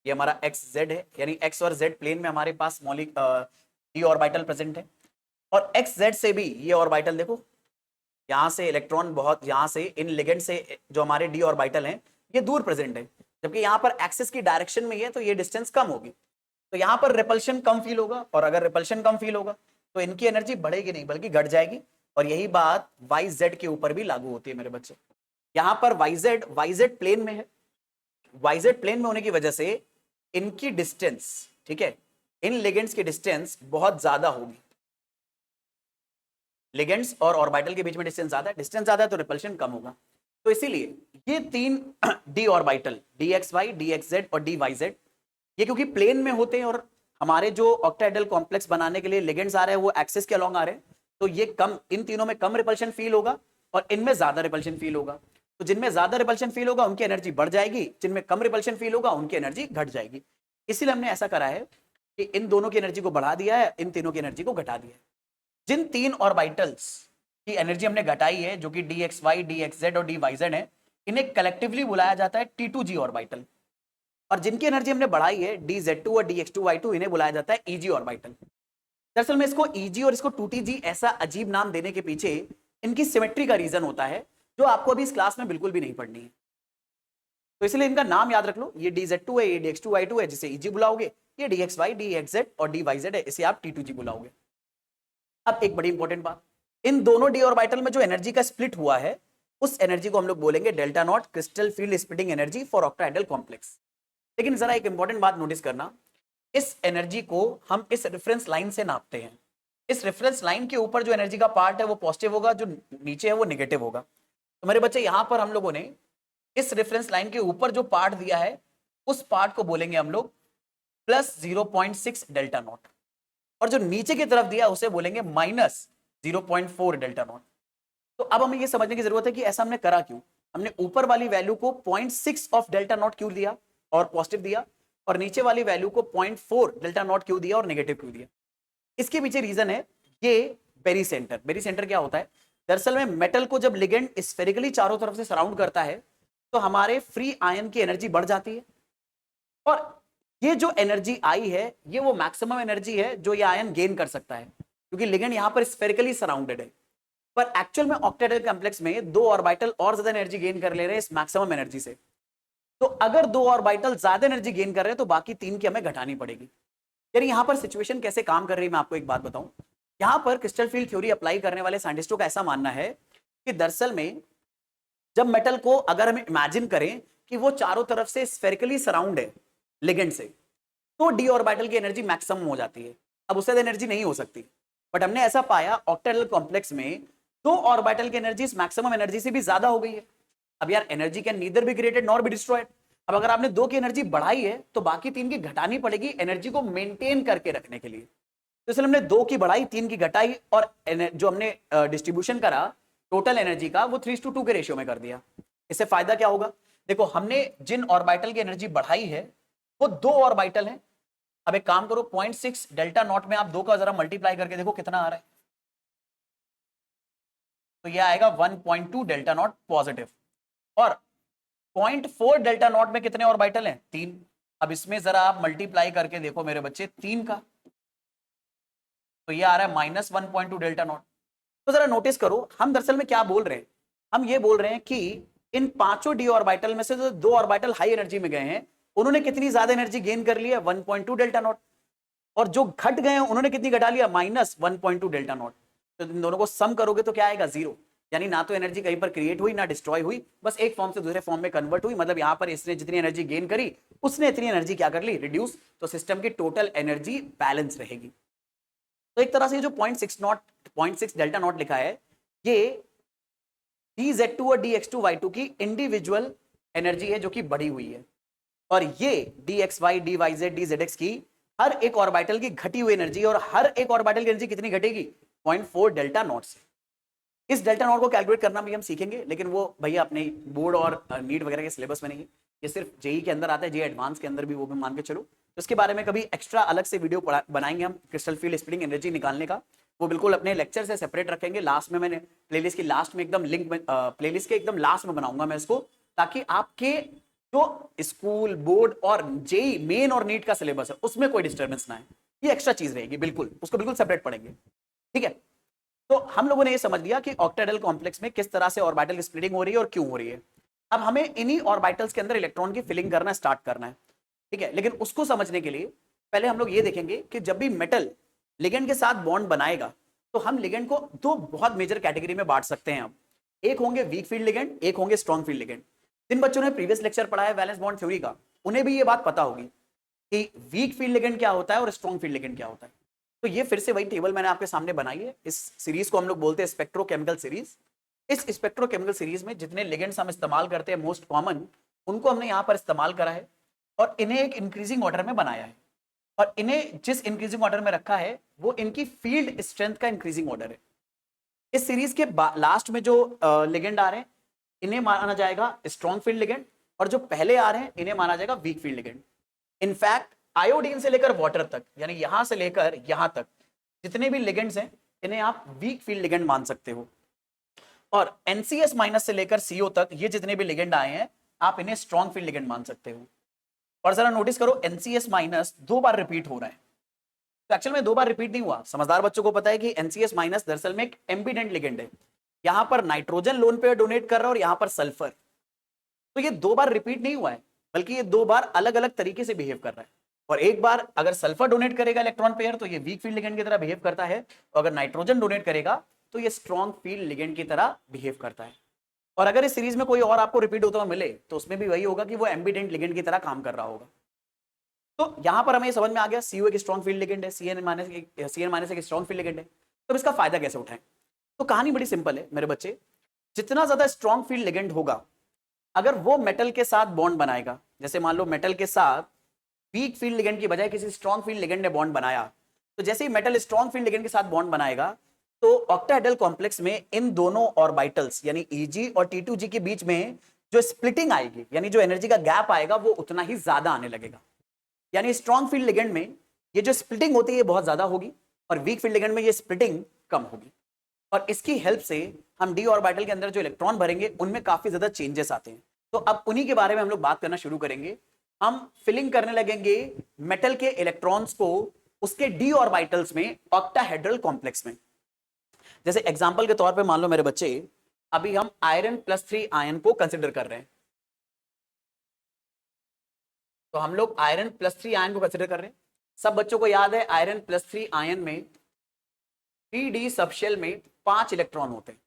ये हमारा एक्स जेड है, यानी एक्स और जेड प्लेन में हमारे पास मौलिक डी ऑर्बिटल प्रेजेंट है। और एक्स जेड से भी ये ऑर्बिटल देखो, यहां से इलेक्ट्रॉन बहुत, यहां से इन लिगेंड से जो हमारे डी ऑर्बिटल हैं ये दूर प्रेजेंट है, जबकि यहां पर एक्सिस की डायरेक्शन में है तो ये डिस्टेंस कम होगी। तो यहां पर रिपल्शन कम फील होगा, और अगर रिपल्शन कम फील होगा तो इनकी एनर्जी बढ़ेगी नहीं बल्कि घट जाएगी। और यही बात वाई जेड के ऊपर भी लागू होती है मेरे बच्चे। यहां पर वाई जेड प्लेन में है, वाई जेड प्लेन में होने की वजह से इनकी डिस्टेंस, ठीक है, इन लिगेंड्स की डिस्टेंस बहुत ज्यादा होगी। लिगेंड्स और ऑर्बिटल के बीच में डिस्टेंस ज्यादा है तो रिपल्शन कम होगा। तो इसीलिए ये तीन d orbital d x y, d x z और डी वाई जेड, ये क्योंकि प्लेन में होते हैं और हमारे जो ऑक्टाहेड्रल कॉम्प्लेक्स बनाने के लिए लिगेंड्स आ रहे हैं वो एक्सिस के अलोंग आ रहे हैं, तो ये कम, इन तीनों में कम रिपल्शन फील होगा और इनमें ज्यादा रिपल्शन फील होगा। तो जिनमें ज्यादा रिपल्शन फील होगा उनकी एनर्जी बढ़ जाएगी, जिनमें कम रिपल्शन फील होगा उनकी एनर्जी घट जाएगी। इसीलिए हमने ऐसा करा है कि इन दोनों की एनर्जी को बढ़ा दिया है, इन तीनों की एनर्जी को घटा दिया है। जिन तीन ऑर्बिटल्स की एनर्जी हमने घटाई है, जो कि d x y, d x z और डी वाई जेड है, इन्हें कलेक्टिवली बुलाया जाता है T2G ऑर्बिटल। और जिनकी एनर्जी हमने बढ़ाई है डी जेड टू और d x two y two, इन्हें बुलाया जाता है EG ऑर्बिटल। दरअसल में इसको EG और इसको 2TG ऐसा अजीब नाम देने के पीछे इनकी सिमेट्री का रीजन होता है, जो आपको अभी इस क्लास में बिल्कुल भी नहीं पढ़नी है। तो इसलिए इनका नाम याद रख लो, ये DZ2 है, ये DX2Y2 है जिसे EG बुलाओगे, ये DXY, DXZ और DYZ है, इसे आप T2G बुलाओगे। अब एक बड़ी इंपॉर्टेंट बात, इन दोनों डी ऑर्बिटल में जो एनर्जी का स्प्लिट हुआ है उस एनर्जी को हम लोग बोलेंगे delta not, crystal field splitting energy for octahedral complex. लेकिन जरा एक इंपॉर्टेंट बात नोटिस करना, इस एनर्जी को हम इस रेफरेंस लाइन से नापते हैं। इस रेफरेंस लाइन के ऊपर जो एनर्जी का पार्ट है वो पॉजिटिव होगा, जो नीचे है वो नेगेटिव होगा। तो मेरे बच्चे यहां पर हम लोगों ने इस रेफरेंस लाइन के ऊपर जो पार्ट दिया है उस पार्ट को बोलेंगे हम लोग प्लस 0.6 डेल्टा नॉट, और जो नीचे की तरफ दिया उसे बोलेंगे माइनस 0.4 डेल्टा नॉट। तो अब हमें यह समझने की जरूरत है कि ऐसा हमने करा क्यों, हमने ऊपर वाली वैल्यू को 0.6 ऑफ डेल्टा नॉट क्यों दिया और पॉजिटिव दिया, और नीचे वाली वैल्यू को 0.4 डेल्टा नॉट क्यों दिया और नेगेटिव क्यों दिया। इसके पीछे रीजन है ये बेरी सेंटर। बेरी सेंटर क्या होता है, दरअसल में मेटल को जब लिगेंड स्फेरिकली चारों तरफ से सराउंड करता है तो हमारे फ्री आयन की एनर्जी बढ़ जाती है, और ये जो एनर्जी आई है ये वो मैक्सिमम एनर्जी है जो ये आयन गेन कर सकता है, क्योंकि लिगेंड यहां पर स्फेरिकली सराउंडेड है। पर एक्चुअल में ऑक्टाहेड्रल कॉम्प्लेक्स में दो ऑर्बिटल और ज्यादा एनर्जी गेन कर ले रहे हैं इस मैक्सिमम एनर्जी से। तो अगर दो ऑर्बिटल ज्यादा एनर्जी गेन कर रहे हैं तो बाकी तीन की हमें घटानी पड़ेगी। यानी यहां पर सिचुएशन कैसे काम कर रही है मैं आपको एक बात बताऊं, यहां पर क्रिस्टल फील्ड थ्योरी अप्लाई करने वाले साइंटिस्टों का ऐसा मानना है कि दरअसल में जब मेटल को अगर हम इमेजिन करें कि वो चारों तरफ से स्फेरिकली सराउंड है लिगेंड से, तो डी ऑर्बिटल की एनर्जी मैक्सिमम हो जाती है, अब उससे एनर्जी नहीं हो सकती। बट हमने ऐसा पाया ऑक्टाहेड्रल कॉम्प्लेक्स में दो ऑर्बिटल की एनर्जी मैक्सिमम एनर्जी से भी ज्यादा हो गई है। अब यार energy can neither be created nor be destroyed. अब अगर आपने दो की एनर्जी बढ़ाई है तो बाकी तीन की घटानी पड़ेगी एनर्जी को मेंटेन करके रखने के लिए। तो इसलिए हमने दो की बढ़ाई, तीन की घटाई, और जो हमने डिस्ट्रीब्यूशन करा टोटल एनर्जी का वो 3:2 के रेशियो में कर दिया। इससे फायदा क्या होगा, देखो हमने जिन ऑर्बिटल की एनर्जी बढ़ाई है वो दो ऑर्बिटल हैं। अब एक काम करो, 0.6 डेल्टा नॉट में आप दो का जरा मल्टीप्लाई करके देखो कितना आ रहा है, तो ये आएगा 1.2 डेल्टा नॉट पॉजिटिव। और 0.4 डेल्टा नॉट में कितने ऑर्बिटल हैं, तीन। अब इसमें जरा आप मल्टीप्लाई करके देखो मेरे बच्चे तीन का, तो ये आ रहा है माइनस 1.2 डेल्टा नॉट। तो जरा नोटिस करो हम दरअसल में क्या बोल रहे हैं, हम ये बोल रहे हैं कि इन पांचों डी ऑर्बिटल में से जो दो ऑर्बिटल हाई एनर्जी में गए हैं उन्होंने कितनी ज्यादा एनर्जी गेन कर लिया, 1.2 डेल्टा नॉट, और जो घट गए हैं उन्होंने कितनी घटा लिया, माइनस 1.2 डेल्टा नॉट। तो इन दोनों को सम करोगे तो क्या आएगा, जीरो। यानी ना तो एनर्जी कहीं पर क्रिएट हुई ना डिस्ट्रॉय हुई, बस एक फॉर्म से दूसरे फॉर्म में कन्वर्ट हुई। मतलब यहां पर इसने जितनी एनर्जी गेन करी उसने इतनी एनर्जी क्या कर ली, रिड्यूस। तो सिस्टम की टोटल एनर्जी बैलेंस रहेगी। तो एक तरह से जो 0.6 डेल्टा नॉट लिखा है, ये dz2 और dx2y2 की इंडिविजुअल एनर्जी है जो कि बढ़ी हुई है, और ये dxy dyz dzx की हर एक ऑर्बिटल की घटी हुई एनर्जी, और हर एक ऑर्बिटल की एनर्जी कितनी घटेगी? 0.4 डेल्टा नॉट से। इस डेल्टा नॉट को कैलकुलेट करना भी हम सीखेंगे, लेकिन वो भैया अपने बोर्ड और नीट वगैरह के सिलेबस में नहीं है, ये सिर्फ जेई के अंदर आता है, जेई एडवांस के अंदर भी वो भी मान के चलो। तो इसके बारे में कभी एक्स्ट्रा अलग से वीडियो बनाएंगे हम, क्रिस्टल फील्ड स्प्लिटिंग एनर्जी निकालने का, वो बिल्कुल अपने लेक्चर से सेपरेट रखेंगे। लास्ट में मैंने प्लेलिस्ट की लास्ट में एकदम लिंक प्लेलिस्ट के एकदम लास्ट में बनाऊंगा मैं इसको, ताकि आपके जो स्कूल बोर्ड और जेई मेन और नीट का सिलेबस है उसमें कोई डिस्टर्बेंस ना है, ये एक्स्ट्रा चीज रहेगी, बिल्कुल उसको बिल्कुल सेपरेट पढ़ेंगे, ठीक है। तो हम लोगों ने ये समझ लिया कि ऑक्टाहेड्रल कॉम्प्लेक्स में किस तरह से ऑर्बिटल की स्प्लिटिंग हो रही है और क्यों हो रही है। अब हमें इन्हीं ऑर्बिटल्स के अंदर इलेक्ट्रॉन की फिलिंग करना स्टार्ट करना है, ठीक है। लेकिन उसको समझने के लिए पहले हम लोग ये देखेंगे कि जब भी मेटल लिगेंड के साथ बॉन्ड बनाएगा तो हम लिगेंड को दो बहुत मेजर कैटेगरी में बांट सकते हैं। अब एक होंगे वीक फील्ड लिगेंड, एक होंगे स्ट्रॉन्ग फील्ड लिगेंड। जिन बच्चों ने प्रीवियस लेक्चर पढ़ा है वैलेंस बॉन्ड थ्योरी का, उन्हें भी ये बात पता होगी कि वीक फील्ड लिगेंड क्या होता है और स्ट्रॉन्ग फील्ड लिगेंड क्या होता है। तो ये फिर से वही टेबल मैंने आपके सामने बनाई है। इस सीरीज को हम लोग बोलते हैं स्पेक्ट्रोकेमिकल सीरीज। इस स्पेक्ट्रोकेमिकल सीरीज में जितने लिगेंड्स हम इस्तेमाल करते हैं मोस्ट कॉमन, उनको हमने यहां पर इस्तेमाल करा है और इन्हें एक इंक्रीजिंग ऑर्डर में बनाया है। और इन्हें जिस इंक्रीजिंग ऑर्डर में रखा है वो इनकी फील्ड स्ट्रेंथ का इंक्रीजिंग ऑर्डर है। इस सीरीज के लास्ट में जो लिगेंड आ रहे हैं इन्हें माना जाएगा स्ट्रॉन्ग फील्ड लिगेंड, और जो पहले आ रहे हैं इन्हें माना जाएगा weak field ligand. In fact iodine से लेकर वाटर तक, यानी यहां से लेकर यहां तक जितने भी लिगेंड्स हैं इन्हें आप वीक फील्ड लिगेंड मान सकते हो। और NCS माइनस से लेकर CO तक ये जितने भी लिगेंड आए हैं आप इन्हें स्ट्रॉन्ग फील्ड लिगेंड मान सकते हो। और जरा नोटिस करो NCS माइनस 2 बार रिपीट हो रहा है, तो एक्चुअल में 2 बार रिपीट नहीं हुआ। समझदार बच्चों को पता है कि NCS माइनस दरअसल में एक एम्बिडेंट लिगेंड है, यहां पर नाइट्रोजन लोन पेयर डोनेट कर रहा है और यहां पर सल्फर, तो ये 2 बार रिपीट नहीं हुआ है, बल्कि ये 2 बार अलग अलग तरीके से बिहेव कर रहा है। और एक बार अगर सल्फर डोनेट करेगा इलेक्ट्रॉन पेयर तो ये वीक फील्ड लिगेंड की तरह बिहेव करता है, और अगर नाइट्रोजन डोनेट करेगा तो ये स्ट्रॉन्ग फील्ड लिगेंड की तरह बिहेव करता है। और अगर इस सीरीज में कोई और आपको रिपीट होता हुआ मिले तो उसमें भी वही होगा कि वो एम्बिडेंट लिगेंड की तरह काम कर रहा होगा। तो यहां पर हमें समझ में आ गया CO एक स्ट्रॉन्ग फील्ड लिगेंड है, CN माइनस एक स्ट्रॉन्ग फील्ड लिगेंड है। तो इसका फायदा कैसे उठाएं? तो कहानी बड़ी सिंपल है मेरे बच्चे। जितना ज्यादा स्ट्रॉन्ग फील्ड लिगेंड होगा, अगर वो मेटल के साथ बॉन्ड बनाएगा, जैसे मान लो मेटल के साथ वीक फील्ड लिगेंड की बजाय किसी स्ट्रॉन्ग फील्ड लिगेंड ने बॉन्ड बनाया, तो जैसे ही मेटल स्ट्रॉन्ग फील्ड लिगेंड के साथ बॉन्ड बनाएगा तो ऑक्टाहेड्रल कॉम्प्लेक्स में इन दोनों ऑर्बिटल्स यानी Eg और T2G के बीच में जो स्प्लिटिंग आएगी, यानी जो एनर्जी का गैप आएगा वो उतना ही ज्यादा आने लगेगा। यानी स्ट्रॉन्ग फील्ड लिगेंड में ये जो स्प्लिटिंग होती है ये बहुत ज्यादा होगी, और वीक फील्ड लिगेंड में ये स्प्लिटिंग कम होगी। और इसकी हेल्प से हम डी ऑर्बिटल के अंदर जो इलेक्ट्रॉन भरेंगे उनमें काफी ज्यादा चेंजेस आते हैं। तो अब उन्हीं के बारे में हम लोग बात करना शुरू करेंगे। हम फिलिंग करने लगेंगे मेटल के इलेक्ट्रॉन्स को उसके डी ऑर्बिटल्स में ऑक्टाहेड्रल कॉम्प्लेक्स में। जैसे एग्जांपल के तौर पे मान लो मेरे बच्चे, अभी हम आयरन +3 आयन को कंसिडर कर रहे हैं, तो हम लोग आयरन +3 आयन को कंसिडर कर रहे हैं। सब बच्चों को याद है आयरन +3 आयन में 3D सबशेल में 5 इलेक्ट्रॉन होते हैं।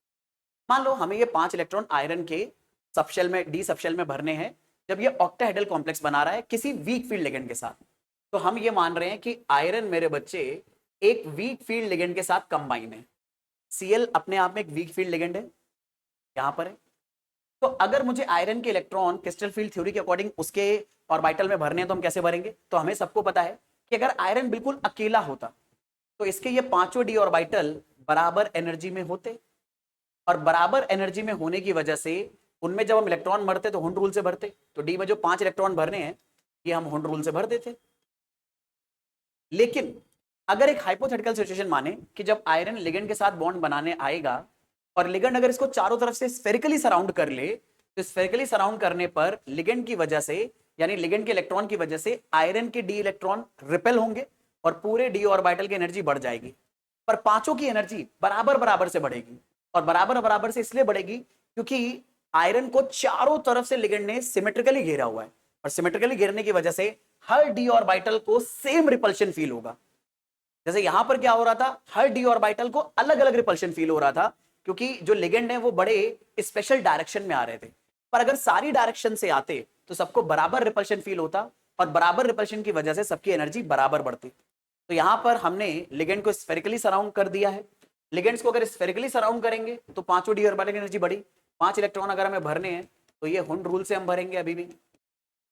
मान लो हमें ये 5 इलेक्ट्रॉन आयरन के सबशेल में डी सबशेल में भरने हैं जब ये ऑक्टाहेड्रल कॉम्प्लेक्स बना रहा है किसी वीक फील्ड लिगेंड के साथ। तो हम ये मान रहे हैं कि आयरन मेरे बच्चे एक वीक फील्ड लिगेंड के साथ कंबाइन है। Cl अपने आप में एक वीक फील्ड लिगेंड है, यहां पर है। तो अगर मुझे आयरन के इलेक्ट्रॉन क्रिस्टल फील्ड थ्योरी के अकॉर्डिंग उसके ऑर्बिटल में भरने हैं तो हम कैसे भरेंगे? तो हमें सबको पता है कि अगर आयरन बिल्कुल अकेला होता तो इसके ये पांचों डी ऑर्बिटल बराबर एनर्जी में होते, और बराबर एनर्जी में होने की वजह से उनमें जब हम इलेक्ट्रॉन भरते तो हुंड रूल से भरते। तो डी में जो 5 इलेक्ट्रॉन भरने हैं ये हम हुंड रूल से भर देते। लेकिन अगर एक हाइपोथेटिकल सिचुएशन माने कि जब आयरन लिगेंड के साथ बॉन्ड बनाने आएगा और लिगेंड अगर इसको चारों तरफ से स्फेरिकली सराउंड कर ले, तो स्फेरिकली सराउंड करने पर लिगेंड की वजह से यानी लिगेंड के इलेक्ट्रॉन की वजह से आयरन के डी इलेक्ट्रॉन रिपेल होंगे और पूरे डी ऑर्बिटल की एनर्जी बढ़ जाएगी। पर पांचों की एनर्जी बराबर बराबर से बढ़ेगी, और बराबर बराबर से इसलिए बढ़ेगी क्योंकि आयरन को चारों तरफ से लिगेंड ने सिमेट्रिकली घेरा हुआ है, और सिमेट्रिकली घेरने की वजह से हर डी ऑर्बिटल को सेम रिपल्शन फील होगा। जैसे यहां पर क्या हो रहा था, हर डी ऑर्बिटल को अलग अलग रिपल्शन फील हो रहा था क्योंकि जो लिगेंड है वो बड़े स्पेशल डायरेक्शन में आ रहे थे। पर अगर सारी डायरेक्शन से आते तो सबको बराबर रिपल्शन फील होता, और बराबर रिपल्शन की वजह से सबकी एनर्जी बराबर बढ़ती। तो यहां पर हमने लिगेंड को स्फेरिकली सराउंड कर दिया है। लिगेंड्स को अगर स्फेरिकली सराउंड करेंगे तो पांचों डी ऑर्बिटल की एनर्जी बढ़ी। 5 इलेक्ट्रॉन अगर हमें भरने हैं तो ये हुंड रूल से हम भरेंगे अभी भी।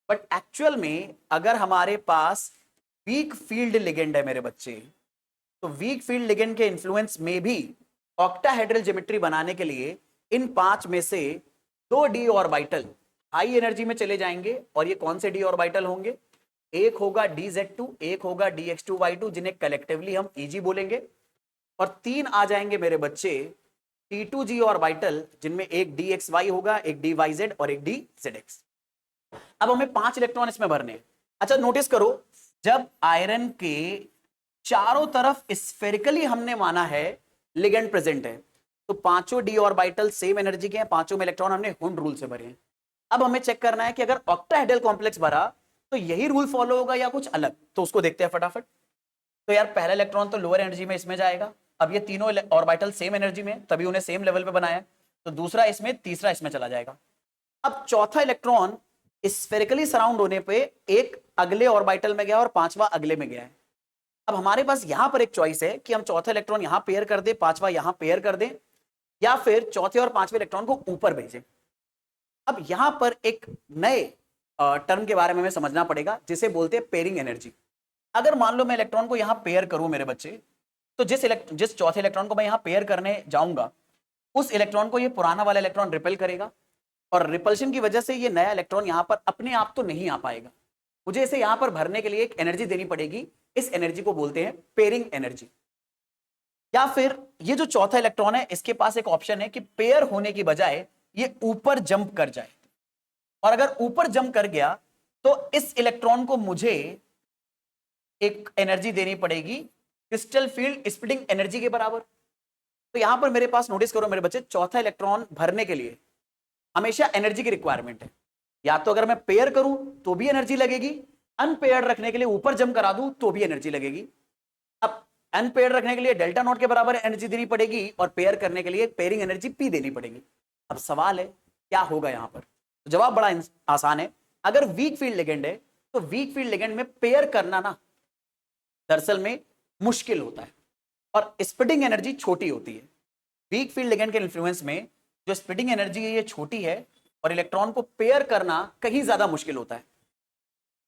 बट एक्चुअल में अगर हमारे पास वीक फील्ड लिगेंड है मेरे बच्चे, तो वीक फील्ड लिगेंड के इन्फ्लुएंस में भी ऑक्टाहेड्रल ज्योमेट्री बनाने के लिए इन 5 में से 2 डी ऑर्बिटल हाई एनर्जी में चले जाएंगे। और ये कौन से डी ऑर्बिटल होंगे? एक होगा DZ2, एक होगा DX2Y2 जिन्हें कलेक्टिवली हम EG बोलेंगे, और 3 आ जाएंगे मेरे बच्चे T2G ऑर्बिटल जिनमें एक DXY होगा, एक DYZ और एक DZX। अब हमें 5 इलेक्ट्रॉन इसमें भरने हैं। अच्छा नोटिस करो, जब आयरन के चारों तरफ स्फेरिकली हमने माना है लिगेंड प्रेजेंट है, तो पांचों डी ऑर्बिटल सेम एनर्जी के हैं, पांचों में इलेक्ट्रॉन हमने हुंड रूल से भरे हैं। अब हमें चेक करना है कि अगर ऑक्टाहेड्रल कॉम्प्लेक्स भरा तो यही रूल फॉलो होगा या कुछ अलग, तो उसको देखते हैं फटाफट। तो यार पहला इलेक्ट्रॉन तो लोअर एनर्जी में इसमें जाएगा। अब ये तीनों ऑर्बिटल सेम एनर्जी में, तभी उन्हें सेम लेवल पे बनाया, तो दूसरा इसमें, तीसरा इसमें चला जाएगा। अब चौथा इलेक्ट्रॉन स्फेरिकली सराउंड होने पे एक अगले ऑर्बिटल में गया और पांचवा अगले में गया है। अब हमारे पास यहां पर एक चॉइस है कि हम चौथा इलेक्ट्रॉन यहां पेयर कर दे, पांचवा यहां पेयर कर दें, या फिर चौथे और पांचवें इलेक्ट्रॉन को ऊपर भेजें। अब यहां पर एक नए टर्म के बारे में हमें समझना पड़ेगा जिसे बोलते हैं पेयरिंग एनर्जी। अगर मान लो मैं इलेक्ट्रॉन को यहां पेयर करूं मेरे बच्चे, तो जिस चौथे इलेक्ट्रॉन को मैं यहां पेयर करने जाऊंगा, उस इलेक्ट्रॉन को ये पुराना वाला इलेक्ट्रॉन रिपेल करेगा, और रिपल्शन की वजह से ये नया इलेक्ट्रॉन यहां पर अपने आप तो नहीं आ पाएगा। मुझे इसे यहां पर भरने के लिए एक एनर्जी देनी पड़ेगी। इस एनर्जी को बोलते हैं पेयरिंग एनर्जी। या फिर ये जो चौथा इलेक्ट्रॉन है, इसके पास एक ऑप्शन है कि पेयर होने की बजाय ये ऊपर जंप कर जाए, और अगर ऊपर जंप कर गया तो इस इलेक्ट्रॉन को मुझे एक एनर्जी देनी पड़ेगी क्रिस्टल फील्ड स्प्लिटिंग एनर्जी के बराबर। तो यहां पर मेरे पास नोटिस करो मेरे बच्चे, चौथा इलेक्ट्रॉन भरने के लिए हमेशा एनर्जी की रिक्वायरमेंट है। या तो अगर मैं पेयर करूं तो भी एनर्जी लगेगी, अनपेयर्ड रखने के लिए ऊपर जंप करा दूं तो भी एनर्जी लगेगी। अब अनपेयर्ड रखने के लिए डेल्टा नॉट के बराबर एनर्जी देनी पड़ेगी, और पेयर करने के लिए पेयरिंग एनर्जी P देनी पड़ेगी। अब सवाल है क्या होगा यहां पर? तो जवाब बड़ा आसान है। अगर वीक फील्ड लिगेंड है तो वीक फील्ड लिगेंड में पेयर करना ना दरअसल में मुश्किल होता है, और स्प्लिटिंग एनर्जी छोटी होती है। वीक फील्ड लिगेंड के इन्फ्लुएंस में जो स्प्लिटिंग एनर्जी है ये छोटी है, और इलेक्ट्रॉन को पेयर करना कहीं ज्यादा मुश्किल होता है।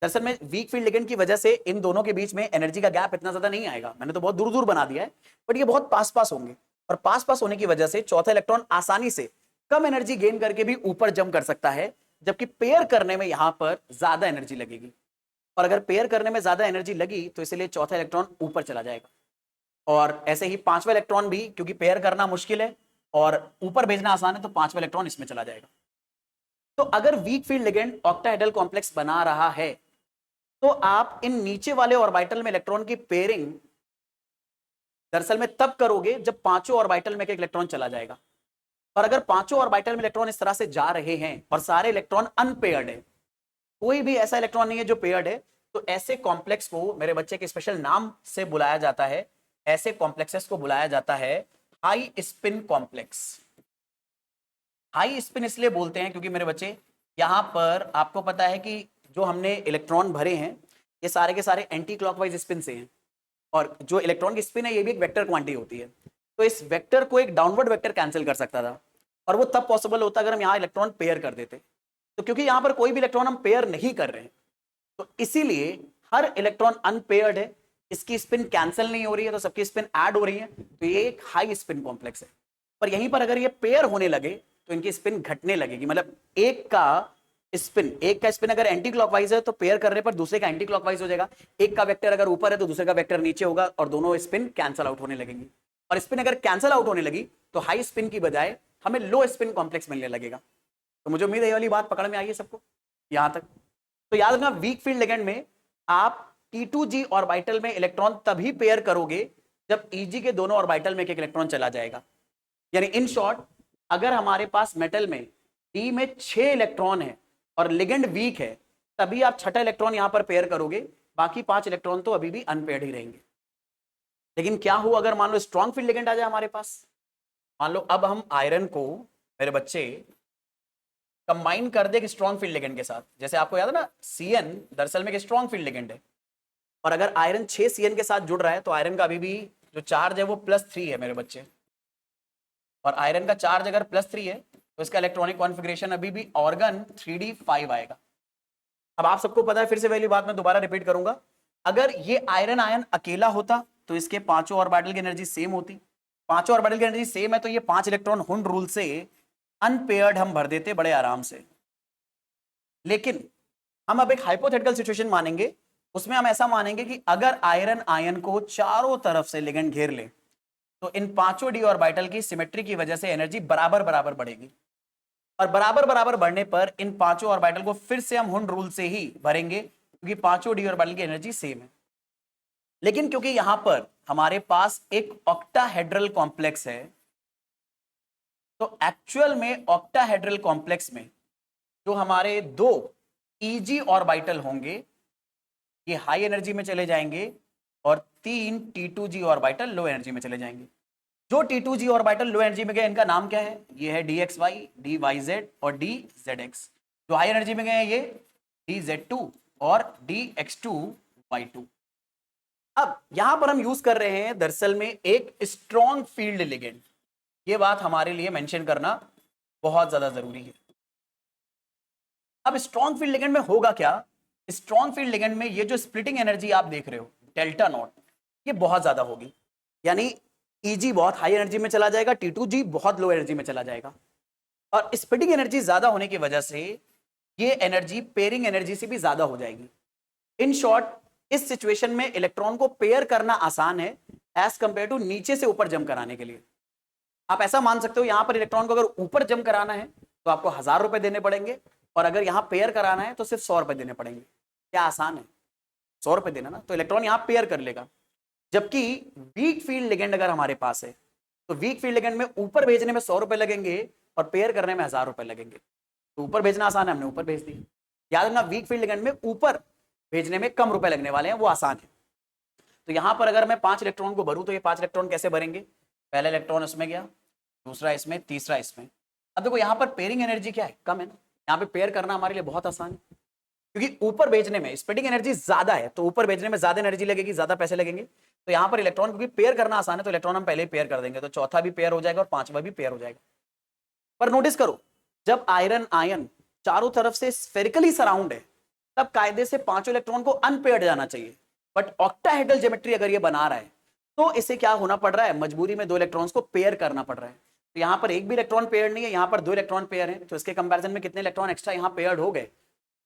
दरअसल में वीक फील्ड लिगेंड की वजह से इन दोनों के बीच में एनर्जी का गैप इतना ज्यादा नहीं आएगा। मैंने तो बहुत दूर दूर बना दिया है, बट ये बहुत पास पास होंगे, और पास पास होने की वजह से चौथा इलेक्ट्रॉन आसानी से कम एनर्जी गेन करके भी ऊपर जंप कर सकता है, जबकि पेयर करने में यहां पर ज्यादा एनर्जी लगेगी। और अगर पेयर करने में ज्यादा एनर्जी लगी तो इसलिए चौथा इलेक्ट्रॉन ऊपर चला जाएगा, और ऐसे ही पांचवा इलेक्ट्रॉन भी, क्योंकि पेयर करना मुश्किल है और ऊपर भेजना आसान है, तो पांचवा इलेक्ट्रॉन इसमें चला जाएगा। तो अगर weak field ligand octahedral complex बना रहा है तो आप इन नीचे वाले ऑर्बिटल में इलेक्ट्रॉन की पेयरिंग दरअसल में तब करोगे जब पांचों ऑर्बिटल में एक इलेक्ट्रॉन चला जाएगा। और अगर पांचों ऑर्बिटल में इलेक्ट्रॉन इस तरह से जा रहे हैं और सारे इलेक्ट्रॉन अनपेयर्ड है, कोई भी ऐसा इलेक्ट्रॉन नहीं है जो पेयर्ड है, तो ऐसे कॉम्प्लेक्स को मेरे बच्चे के स्पेशल नाम से बुलाया जाता है। ऐसे कॉम्प्लेक्सेस को बुलाया जाता है high spin complex. High spin इसलिए बोलते हैं क्योंकि मेरे बच्चे यहां पर आपको पता है कि जो हमने इलेक्ट्रॉन भरे हैं ये सारे के सारे एंटी क्लॉकवाइज स्पिन से हैं, और जो इलेक्ट्रॉन की स्पिन है ये भी एक वेक्टर क्वांटिटी होती है। तो इस वेक्टर को एक डाउनवर्ड वेक्टर कैंसिल कर सकता था, और वो तब पॉसिबल होता अगर हम यहाँ इलेक्ट्रॉन पेयर कर देते। तो क्योंकि यहाँ पर कोई भी इलेक्ट्रॉन हम पेयर नहीं कर रहे हैं, तो इसीलिए हर इलेक्ट्रॉन अनपेयर्ड है, इसकी स्पिन कैंसिल नहीं हो रही है, तो सबकी स्पिन ऐड हो रही है, तो ये एक हाई स्पिन कॉम्प्लेक्स है। पर यहीं पर अगर ये पेयर होने लगे तो इनकी स्पिन घटने लगेगी। मतलब एक का स्पिन अगर एंटी क्लॉकवाइज है तो पेयर करने पर दूसरे का एंटी क्लॉकवाइज हो जाएगा। एक का वेक्टर अगर ऊपर है तो दूसरे का वेक्टर नीचे होगा, और दोनों स्पिन कैंसिल आउट होने लगेंगी। और स्पिन अगर कैंसिल आउट होने लगी तो हाई स्पिन की बजाय हमें लो स्पिन कॉम्प्लेक्स मिलने लगेगा। तो मुझे उम्मीद है ये वाली बात पकड़ में आई है सबको यहां तक। तो याद रखना, वीक फील्ड लिगेंड में आप T2G ऑर्बिटल में इलेक्ट्रॉन तभी पेयर करोगे जब EG के दोनों ऑर्बिटल में एक इलेक्ट्रॉन चला जाएगा। यानी इन शॉर्ट, अगर हमारे पास मेटल में D में 6 इलेक्ट्रॉन है और लिगेंड वीक है, तभी आप छठा इलेक्ट्रॉन यहां पर पेयर करोगे, बाकी 5 इलेक्ट्रॉन तो अभी भी अनपेयर्ड ही रहेंगे। लेकिन क्या हो अगर मान लो स्ट्रॉन्ग फील्ड लिगेंड आ जाए हमारे पास? मान लो अब हम आयरन को मेरे बच्चे कंबाइन कर दे स्ट्रॉन्ग फील्ड लिगेंड के साथ। जैसे आपको याद है ना, CN दरअसल में एक स्ट्रॉन्ग फील्ड लिगेंड है, और अगर आयरन 6 CN के साथ जुड़ रहा है तो आयरन का अभी भी जो चार्ज है वो +3 है मेरे बच्चे, और आयरन का चार्ज अगर +3 है तो इसका इलेक्ट्रॉनिक कॉन्फ़िगरेशन अभी भी ऑर्गन 3d5 आएगा। अब आप सबको पता है, फिर से वही बात मैं दोबारा रिपीट करूंगा, अगर ये आयरन आयन अकेला होता तो इसके पांचों ऑर्बिटल की एनर्जी सेम होती, पांचों ऑर्बिटल की एनर्जी सेम है तो ये 5 इलेक्ट्रॉन हुंड रूल से अनपेयर्ड हम भर देते बड़े आराम से। लेकिन हम अब एक हाइपोथेटिकल सिचुएशन मानेंगे, उसमें हम ऐसा मानेंगे कि अगर आयरन आयन को चारों तरफ से लिगेंड घेर ले तो इन पांचों डी ऑर्बिटल की सिमेट्री की वजह से एनर्जी बराबर बराबर बढ़ेगी, और बराबर बराबर बढ़ने पर इन पांचों ऑर्बिटल को फिर से हम हुंड रूल से ही भरेंगे क्योंकि पांचों डी ऑर्बिटल की एनर्जी सेम है। लेकिन क्योंकि यहां पर हमारे पास एक ऑक्टाहेड्रल कॉम्प्लेक्स है, तो एक्चुअल में ऑक्टाहेड्रल कॉम्प्लेक्स में जो हमारे दो ईजी ऑर्बिटल होंगे ये हाई एनर्जी में चले जाएंगे और 3 T2G ऑर्बिटल लो एनर्जी में चले जाएंगे। जो T2G ऑर्बिटल लो एनर्जी में गए इनका नाम क्या है? ये है DXY, DYZ और DZX। जो हाई एनर्जी में गए हैं ये DZ2 और DX2Y2। अब यहां पर हम यूज कर रहे हैं दरअसल में एक स्ट्रॉन्ग फील्ड लिगेंड। ये बात हमारे लिए मेंशन करना बहुत ज्यादा जरूरी है। अब स्ट्रॉन्ग फील्ड लिगेंड में होगा क्या? स्ट्रॉन्ग फील्ड लिगेंड में ये जो स्प्लिटिंग एनर्जी आप देख रहे हो डेल्टा नॉट, ये बहुत ज्यादा होगी, यानी Eg बहुत हाई एनर्जी में चला जाएगा, T2G बहुत लो एनर्जी में चला जाएगा, और स्प्लिटिंग एनर्जी ज्यादा होने की वजह से ये एनर्जी पेयरिंग एनर्जी से भी ज्यादा हो जाएगी। इन शॉर्ट इस सिचुएशन में इलेक्ट्रॉन को पेयर करना आसान है एज कंपेयर टू नीचे से ऊपर जंप कराने के लिए। आप ऐसा मान सकते हो यहां पर इलेक्ट्रॉन को अगर ऊपर जंप कराना है तो आपको 1000 रुपए देने पड़ेंगे, और अगर यहां पेयर कराना है तो सिर्फ 100 रुपए देने पड़ेंगे। क्या आसान है? 100 रुपए देना ना, तो इलेक्ट्रॉन यहां पेयर कर लेगा। जबकि वीक फील्ड लिगेंड अगर हमारे पास है तो वीक फील्ड लिगेंड में ऊपर भेजने में 100 रुपए लगेंगे और पेयर करने में 1000 रुपए लगेंगे। तो ऊपर भेजना आसान है, हमने ऊपर भेज दिया। याद रखना वीक फील्ड लिगेंड में ऊपर भेजने में कम रुपए लगने वाले हैं, वो आसान है। तो यहां पर अगर मैं 5 इलेक्ट्रॉन को भरूं तो ये 5 इलेक्ट्रॉन कैसे भरेंगे? पहला इलेक्ट्रॉन इसमें गया, दूसरा इसमें, तीसरा इसमें। अब देखो यहां पर पेयरिंग एनर्जी क्या है? कम है ना, यहाँ पे पेयर करना हमारे लिए बहुत आसान है क्योंकि ऊपर भेजने में स्प्लिटिंग एनर्जी ज्यादा है, तो ऊपर भेजने में ज्यादा एनर्जी लगेगी, ज्यादा पैसे लगेंगे। तो यहाँ पर इलेक्ट्रॉन क्योंकि पेयर करना आसान है तो इलेक्ट्रॉन हम पहले ही पेयर कर देंगे, तो चौथा भी पेयर हो जाएगा और पांचवा भी पेयर हो जाएगा। पर नोटिस करो जब आयरन आयन चारों तरफ से स्फेरिकली सराउंड है तब कायदे से पांचों इलेक्ट्रॉन को अनपेयर्ड जाना चाहिए, बट ऑक्टाहेड्रल ज्योमेट्री अगर ये बना रहा है तो इसे क्या होना पड़ रहा है? मजबूरी में 2 इलेक्ट्रॉन्स को पेयर करना पड़ रहा है। तो यहाँ पर एक भी इलेक्ट्रॉन पेयर नहीं है, यहाँ पर 2 इलेक्ट्रॉन पेयर है, तो इसके कंपैरिजन में कितने इलेक्ट्रॉन एक्स्ट्रा यहाँ पेयर्ड हो गए?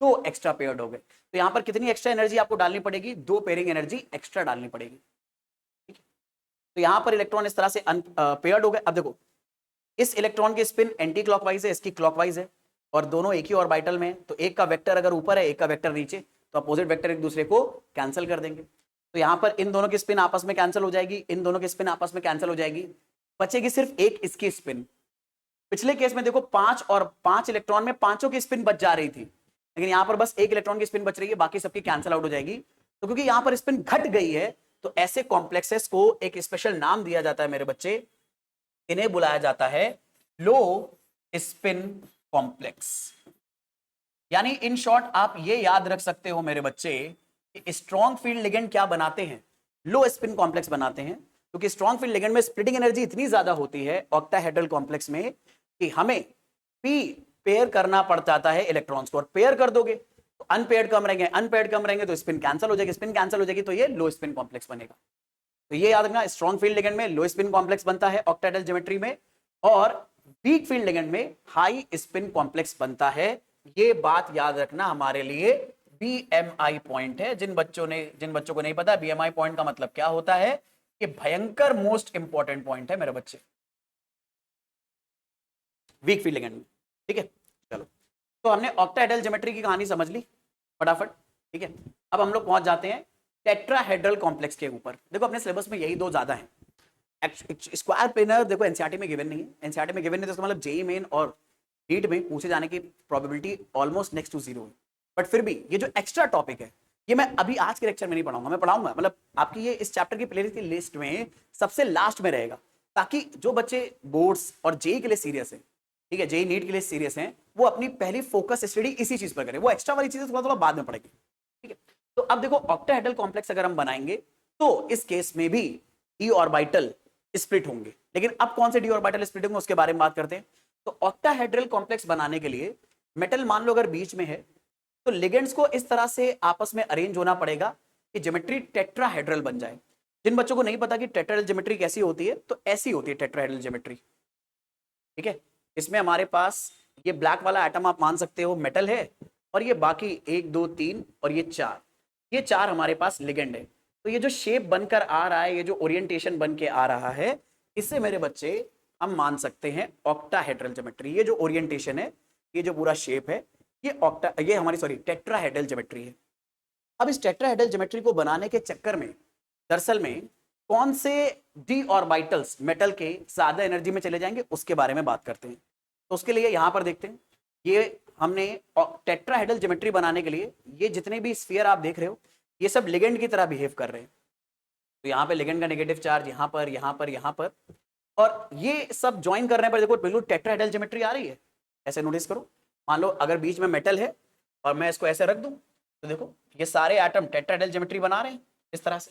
2 एक्स्ट्रा पेयर्ड हो गए। तो यहाँ पर कितनी एक्स्ट्रा एनर्जी आपको डालनी पड़ेगी? 2 पेयरिंग एनर्जी एक्स्ट्रा डालनी पड़ेगी। ठीक है, तो यहाँ पर इलेक्ट्रॉन इस तरह से पेयर्ड हो गए। अब देखो इस इलेक्ट्रॉन की स्पिन एंटी क्लॉकवाइज है, इसकी क्लॉकवाइज है, और दोनों एक ही ऑर्बिटल में है, तो एक का वेक्टर अगर ऊपर है एक का वेक्टर नीचे, तो अपोजिट वेक्टर एक दूसरे को कैंसिल कर देंगे। तो यहाँ पर इन दोनों की स्पिन आपस में कैंसिल हो जाएगी, इन दोनों की स्पिन आपस में कैंसिल हो जाएगी, बचेगी सिर्फ एक इसकी स्पिन। पिछले केस में देखो 5 और 5 इलेक्ट्रॉन में पांचों की स्पिन बच जा रही थी, लेकिन यहां पर बस एक इलेक्ट्रॉन की स्पिन बच रही है, बाकी सबकी कैंसिल आउट हो जाएगी। तो क्योंकि यहां पर स्पिन घट गई है तो ऐसे कॉम्प्लेक्सेस को एक स्पेशल नाम दिया जाता है मेरे बच्चे, इन्हें बुलाया जाता है लो स्पिन कॉम्प्लेक्स। यानी इन शॉर्ट आप ये याद रख सकते हो मेरे बच्चे कि स्ट्रॉन्ग फील्ड लिगेंड क्या बनाते हैं? लो स्पिन कॉम्प्लेक्स बनाते हैं, क्योंकि स्ट्रॉन्ग फील्ड लिगेंड में स्प्लिटिंग एनर्जी इतनी ज्यादा होती है ऑक्टाहेड्रल कॉम्प्लेक्स में कि हमें पी पेयर करना पड़ जाता है इलेक्ट्रॉन्स को, और पेयर कर दोगे तो अनपेयर्ड कम रहेंगे, अनपेयर्ड कम रहेंगे तो स्पिन कैंसिल हो जाएगी, स्पिन कैंसिल हो जाएगी तो ये लो स्पिन कॉम्प्लेक्स बनेगा। तो ये याद रखना स्ट्रॉन्ग फील्ड लिगेंड में लो स्पिन कॉम्प्लेक्स बनता है ऑक्टाहेड्रल ज्योमेट्री में, और वीक फील्ड लिगेंड में हाई स्पिन कॉम्प्लेक्स बनता है। ये बात याद रखना हमारे लिए बीएमआई पॉइंट है। जिन बच्चों को नहीं पता बीएमआई पॉइंट का मतलब क्या होता है, ये भयंकर मोस्ट इंपॉर्टेंट पॉइंट है मेरे बच्चे वीक फील्ड लिगेंड में। ठीक है, चलो तो हमने ऑक्टाहेड्रल ज्योमेट्री की कहानी समझ ली फटाफट। ठीक है, अब हम लोग पहुंच जाते हैं टेट्राहेड्रल कॉम्प्लेक्स के ऊपर। देखो अपने सिलेबस में यही 2 ज्यादा हैं। स्क्वायर प्लेनर देखो एनसीईआरटी में गिवन नहीं है, एनसीईआरटी में गिवन नहीं तो इसका मतलब जेईई मेन और नीट में पूछे जाने की प्रोबेबिलिटी ऑलमोस्ट नेक्स्ट टू 0 है। बट फिर भी ये जो एक्स्ट्रा टॉपिक है ये मैं अभी आज के लेक्चर में नहीं पढ़ाऊंगा, मैं पढ़ाऊंगा मतलब आपकी ये इस चैप्टर की प्लेलिस्ट की लिस्ट में सबसे लास्ट में रहेगा, ताकि जो बच्चे बोर्ड्स और जेईई के लिए सीरियस है, ठीक है, जेईई नीट के लिए सीरियस हैं, वो अपनी पहली फोकस स्टडी इसी चीज पर करें, वो एक्स्ट्रा वाली चीजें थोड़ा थोड़ा बाद में पढ़ेंगे। ठीक है, तो अब देखो ऑक्टाहेड्रल कॉम्प्लेक्स अगर हम बनाएंगे तो इस केस में भी डी ऑर्बिटल स्प्लिट होंगे। लेकिन अब कौन से डी ऑर्बिटल स्प्लिट होंगे उसके बारे में बात करते हैं। तो ऑक्टाहेड्रल कॉम्प्लेक्स बनाने के लिए मेटल मान लो अगर बीच में है तो लिगेंड्स को इस तरह से आपस में अरेंज होना पड़ेगा कि ज्योमेट्री टेट्राहेड्रल बन जाए। जिन बच्चों को नहीं पता कि टेट्राहेड्रल ज्योमेट्री कैसी होती है, तो ऐसी होती है टेट्राहेड्रल ज्योमेट्री। ठीक है, इसमें हमारे पास ये ब्लैक वाला एटम आप मान सकते हो मेटल है, और ये बाकी 1 2 3 और ये चार हमारे पास लिगेंड है। तो ये जो शेप बनकर आ रहा है, ये जो ओरिएंटेशन बन के आ रहा है, इससे मेरे बच्चे हम मान सकते हैं ऑक्टाहेड्रल ज्योमेट्री। ये जो ओरिएंटेशन है, ये जो पूरा शेप है, ये हमारी टेट्राहेड्रल ज्योमेट्री है। अब इस टेट्राहेड्रल ज्योमेट्री को बनाने के चक्कर में दरअसल में कौन से डी ऑर्बिटल्स मेटल के ज्यादा एनर्जी में चले जाएंगे उसके बारे में बात करते हैं। तो उसके लिए यहां पर देखते हैं, ये हमने टेट्राहेड्रल ज्योमेट्री बनाने के लिए ये जितने भी स्फीयर आप देख रहे हो, ये सब लिगेंड की तरह बिहेव कर रहे हैं। तो यहाँ पे लिगेंड का नेगेटिव चार्ज यहाँ पर, यहाँ पर, यहाँ पर, और ये सब ज्वाइन करने पर देखो बिल्कुल टेट्राहेड्रल ज्योमेट्री आ रही है। ऐसे नोटिस करो, मान लो अगर बीच में मेटल है और मैं इसको ऐसे रख दूं, तो देखो ये सारे एटम टेट्राहेड्रल ज्योमेट्री बना रहे हैं इस तरह से।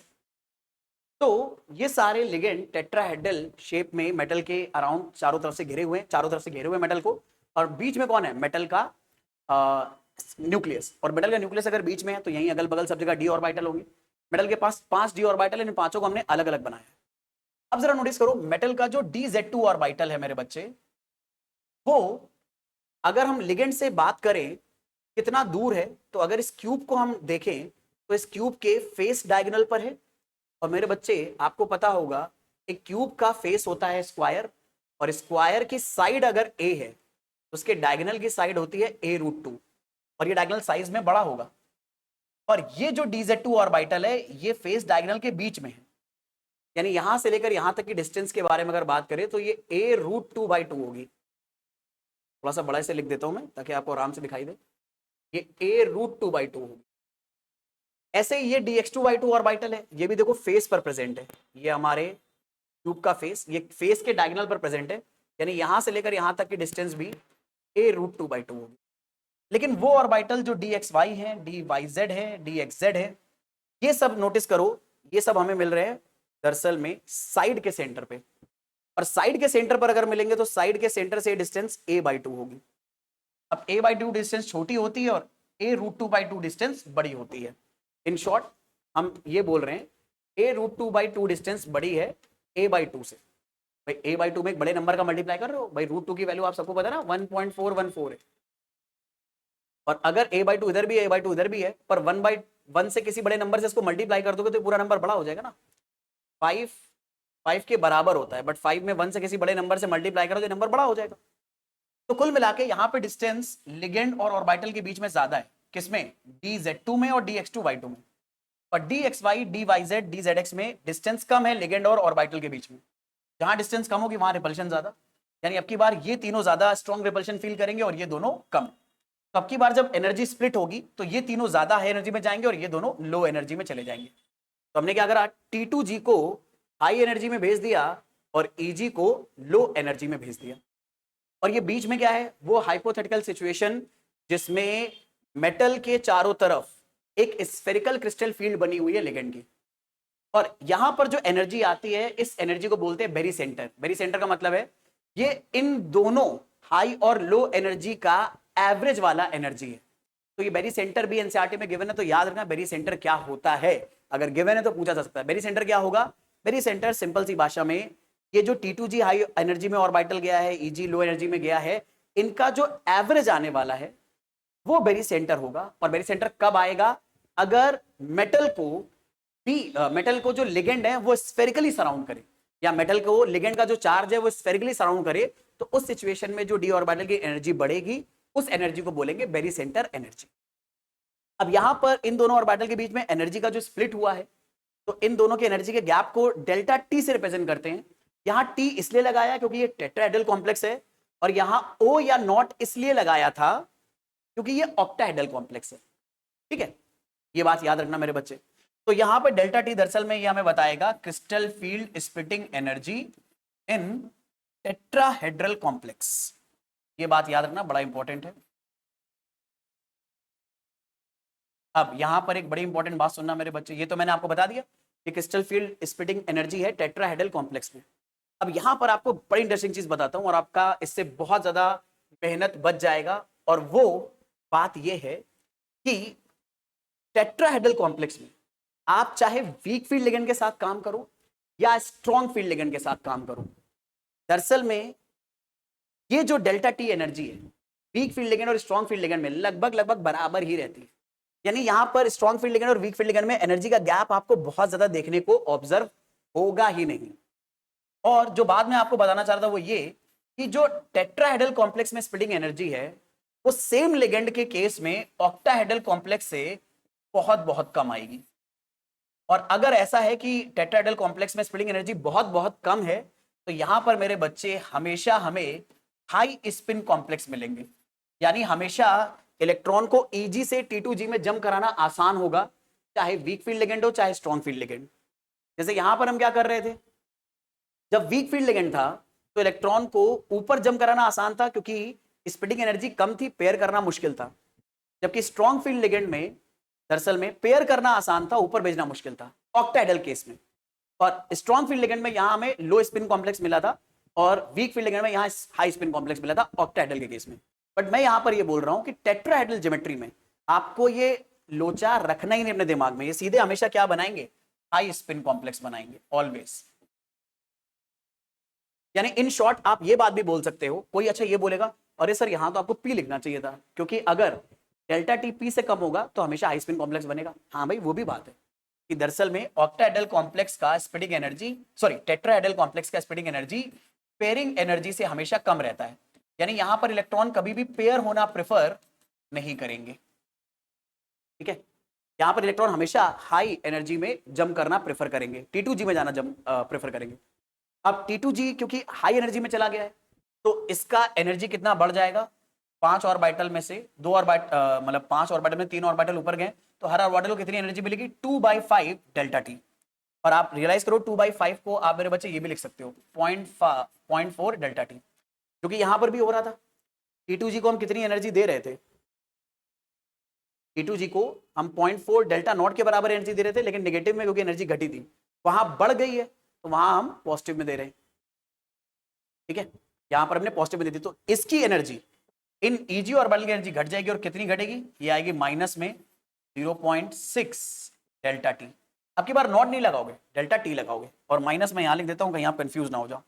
तो ये सारे लिगेंड टेट्राहेड्रल शेप में मेटल के अराउंड चारों तरफ से घिरे हुए हैं, चारों तरफ से घिरे हुए मेटल को, और बीच में कौन है, मेटल का न्यूक्लियस। और मेटल का न्यूक्लियस अगर बीच में है तो यहीं अगल बगल सब जगह डी ऑर्बिटल होंगे। मेटल के पास 5 डी ऑर्बिटल, इन पांचों को हमने अलग अलग बनाया है। अब जरा नोटिस करो, मेटल का जो DZ2 ऑर्बिटल है मेरे बच्चे, वो अगर हम लिगेंड से बात करें कितना दूर है, तो अगर इस क्यूब को हम देखें तो इस क्यूब के फेस डायगोनल पर है। और मेरे बच्चे आपको पता होगा एक क्यूब का फेस होता है स्क्वायर, और स्क्वायर की साइड अगर ए है तो उसके डायगोनल की साइड होती है A√2, और ये डायगोनल साइज में बड़ा होगा। और ये जो DZ2 ऑर्बिटल है ये फेस डायगोनल के बीच में है, यानी यहां से लेकर यहां तक की डिस्टेंस के बारे में अगर बात करें तो ये A√2/2 होगी। थोड़ा सा बड़ा से लिख देता हूं मैं ताकि आपको आराम से दिखाई दे, ये A√2/2 होगी। ऐसे ही ये DX2/2 ऑर्बिटल है, ये भी देखो फेस पर प्रेजेंट है, ये हमारे क्यूब का फेस, ये फेस के डायगोनल पर प्रेजेंट है, यानी यहां से लेकर यहां तक की डिस्टेंस भी A√2/2 होगी। लेकिन वो ऑर्बिटल जो DXY है, DYZ है, DXZ है, ये सब नोटिस करो, ये सब हमें मिल रहे हैं दरअसल में साइड के सेंटर पे। और साइड के सेंटर पर अगर मिलेंगे तो साइड के सेंटर से डिस्टेंस A/2 होगी। अब A/2 डिस्टेंस छोटी होती है और A√2/2 डिस्टेंस बड़ी होती है। इन शॉर्ट हम ये बोल रहे हैं A√2/2 डिस्टेंस बड़ी है A/2 से। भाई A/2 में एक बड़े नंबर का मल्टीप्लाई कर रहे हो, भाई √2 की वैल्यू आप सबको पता है ना 1.414 है। और अगर A/2 इधर भी है, A/2 इधर भी है, पर 1/1 से किसी बड़े नंबर से इसको मल्टीप्लाई कर दोगे तो पूरा नंबर बड़ा हो जाएगा ना। 5 के बराबर होता है, बट 5 में 1 से किसी बड़े नंबर से मल्टीप्लाई करो तो नंबर बड़ा हो जाएगा। तो कुल मिला के यहाँ पे डिस्टेंस लिगेंड और ऑर्बिटल के बीच में ज्यादा है, किसमें, DZ2 में और DX2/2 में। और DXY, DYZ, DZX में डिस्टेंस कम है लिगेंड और ऑर्बिटल के बीच में। जहां डिस्टेंस कम होगी वहां रिपल्शन ज्यादा, यानी अब की बार ये तीनों ज्यादा स्ट्रॉन्ग रिपल्शन फील करेंगे और ये दोनों कम। तो अब की बार जब एनर्जी स्प्लिट होगी तो ये तीनों ज्यादा हाई एनर्जी में जाएंगे और ये दोनों लो एनर्जी में चले जाएंगे। तो हमने क्या करा, T2G को हाई एनर्जी में भेज दिया और EG को लो एनर्जी में भेज दिया। और ये बीच में क्या है, वो हाइपोथेटिकल सिचुएशन जिसमें मेटल के चारों तरफ एक स्फेरिकल क्रिस्टल फील्ड बनी हुई है लिगेंड की, और यहां पर जो एनर्जी आती है इस एनर्जी को बोलते हैं बेरी सेंटर। बेरी सेंटर का मतलब है ये इन दोनों हाई और लो एनर्जी का एवरेज वाला एनर्जी है। तो ये बेरी सेंटर भी एनसीईआरटी में गिवन है, तो याद रखना बेरी सेंटर क्या होता है, अगर गिवन है तो पूछा जा सकता है। बेरी सेंटर क्या होगा, बेरी सेंटर सिंपल सी भाषा में ये जो T2G हाई एनर्जी में ऑर्बिटल गया है, EG लो एनर्जी में गया है, इनका जो एवरेज आने वाला है वो बेरी सेंटर होगा। और बेरी सेंटर कब आएगा, अगर मेटल को जो लिगेंड है वो स्फेरिकली सराउंड करे, या मेटल को लिगेंड का जो चार्ज है वो स्फेरिकली सराउंड करे, तो उस सिचुएशन में जो डी ऑर्बिटल की एनर्जी बढ़ेगी उस एनर्जी को बोलेंगे बेरी सेंटर एनर्जी। अब यहां पर इन दोनों ऑर्बिटल के बीच में एनर्जी का जो स्प्लिट हुआ है, तो इन दोनों के एनर्जी के गैप को डेल्टा टी से रिप्रेजेंट करते हैं। यहां टी इसलिए लगाया क्योंकि ये टेट्राहेड्रल कॉम्प्लेक्स है, और यहां ओ या नॉट इसलिए लगाया था क्योंकि ये ऑक्टाहेड्रल कॉम्प्लेक्स है। ठीक है, ये बात याद रखना मेरे बच्चे। तो यहां पर डेल्टा टी दरअसल में ये हमें बताएगा crystal field splitting energy in tetrahedral complex. ये बात याद रखना, बड़ा इंपॉर्टेंट है। अब यहां पर एक बड़ी इंपॉर्टेंट बात सुनना मेरे बच्चे, ये तो मैंने आपको बता दिया कि क्रिस्टल फील्ड स्प्लिटिंग एनर्जी है टेट्राहेड्रल कॉम्प्लेक्स में। अब यहां पर आपको बड़ी इंटरेस्टिंग चीज बताता हूं और आपका इससे बहुत ज्यादा मेहनत बच जाएगा, और वो बात ये है कि टेट्राहेड्रल कॉम्प्लेक्स में आप चाहे वीक फील्ड लिगेंड के साथ काम करो या स्ट्रॉन्ग फील्ड लिगेंड के साथ काम करो, दरअसल में ये जो डेल्टा टी एनर्जी है वीक फील्ड लिगेंड और स्ट्रॉन्ग फील्ड लिगेंड में लगभग लगभग बराबर ही रहती है। यानी यहां पर स्ट्रॉन्ग फील्ड लिगेंड और वीक फील्ड लिगेंड में एनर्जी का गैप आपको बहुत ज्यादा देखने को ऑब्जर्व होगा ही नहीं। और जो बात मैं आपको बताना चाह रहा था वो ये कि जो टेट्राहेड्रल कॉम्प्लेक्स में स्प्लिटिंग एनर्जी है वो सेम लिगेंड के केस में ऑक्टाहेड्रल कॉम्प्लेक्स से बहुत बहुत कम आएगी। और अगर ऐसा है कि टेट्राहेड्रल कॉम्प्लेक्स में स्प्लिटिंग एनर्जी बहुत बहुत कम है तो यहां पर मेरे बच्चे हमेशा हमें हाई स्पिन कॉम्प्लेक्स मिलेंगे। यानी हमेशा इलेक्ट्रॉन को Eg से T2G में जंप कराना आसान होगा, चाहे वीक फील्ड लिगेंड हो चाहे स्ट्रॉन्ग फील्ड लिगेंड। जैसे यहां पर हम क्या कर रहे थे, जब वीक फील्ड लिगेंड था तो इलेक्ट्रॉन को ऊपर जंप कराना आसान था क्योंकि स्प्लिटिंग एनर्जी कम थी, पेयर करना मुश्किल था। जबकि स्ट्रॉन्ग फील्ड लिगेंड में दरअसल में पेयर करना आसान था, ऊपर भेजना मुश्किल था ऑक्टाहेड्रल केस में। और स्ट्रॉन्ग फील्ड लिगेंड में यहां हमें लो स्पिन कॉम्प्लेक्स मिला था और वीक फील्ड लिगेंड में यहां हाई स्पिन कॉम्प्लेक्स मिला था ऑक्टाहेड्रल के केस में। बट मैं यहां पर ये बोल रहा हूं कि टेट्राहेड्रल ज्योमेट्री में आपको ये लोचा रखना ही नहीं अपने दिमाग में, ये सीधे हमेशा क्या बनाएंगे, हाई स्पिन कॉम्प्लेक्स बनाएंगे ऑलवेज। यानी इन शॉर्ट आप ये बात भी बोल सकते हो, कोई अच्छा ये बोलेगा अरे सर यहां तो आपको पी लिखना चाहिए था क्योंकि अगर डेल्टा टी पी से कम होगा तो हमेशा हाई स्पिन कॉम्प्लेक्स बनेगा। हाँ भाई वो भी बात है कि दरअसल में ऑक्टाहेड्रल कॉम्प्लेक्स का splitting energy, sorry tetrahedral complex का स्प्लिटिंग एनर्जी पेयरिंग एनर्जी से हमेशा कम रहता है। यानी यहां पर इलेक्ट्रॉन कभी भी पेयर होना प्रेफर नहीं करेंगे, ठीक है। यहां पर इलेक्ट्रॉन हमेशा हाई एनर्जी में जंप करना प्रेफर करेंगे, T2G में जाना जंप प्रेफर करेंगे। अब T2G क्योंकि हाई एनर्जी में चला गया है तो इसका एनर्जी कितना बढ़ जाएगा, 5 ऑर्बिटल में से 2 ऑर्बिटल, मतलब 5 ऑर्बिटल में 3 ऑर्बिटल ऊपर गए तो हर ऑर्बिटल को कितनी एनर्जी मिलेगी, 2/5 डेल्टा टी। और आप रियलाइज करो 2/5 को आप मेरे बच्चे ये भी लिख सकते हो 0.4 डेल्टा टी, क्योंकि यहां पर भी हो रहा था। T2G को हम कितनी एनर्जी दे रहे थे, T2G को हम 0.4 डेल्टा नॉट के बराबर एनर्जी दे रहे थे, लेकिन नेगेटिव में क्योंकि एनर्जी घटी थी वहां बढ़ गई है तो वहां हम पॉजिटिव में दे रहे हैं, ठीक है। यहां पर हमने पॉजिटिव में दे दी तो इसकी एनर्जी इन Eg ऑर्बिटल की एनर्जी घट जाएगी और कितनी घटेगी, ये आएगी माइनस में 0.6 डेल्टा टी। अब की बार नॉट नहीं लगाओगे, डेल्टा टी लगाओगे, और माइनस में यहां लिख देता हूं कहीं आप कंफ्यूज ना हो जाओ।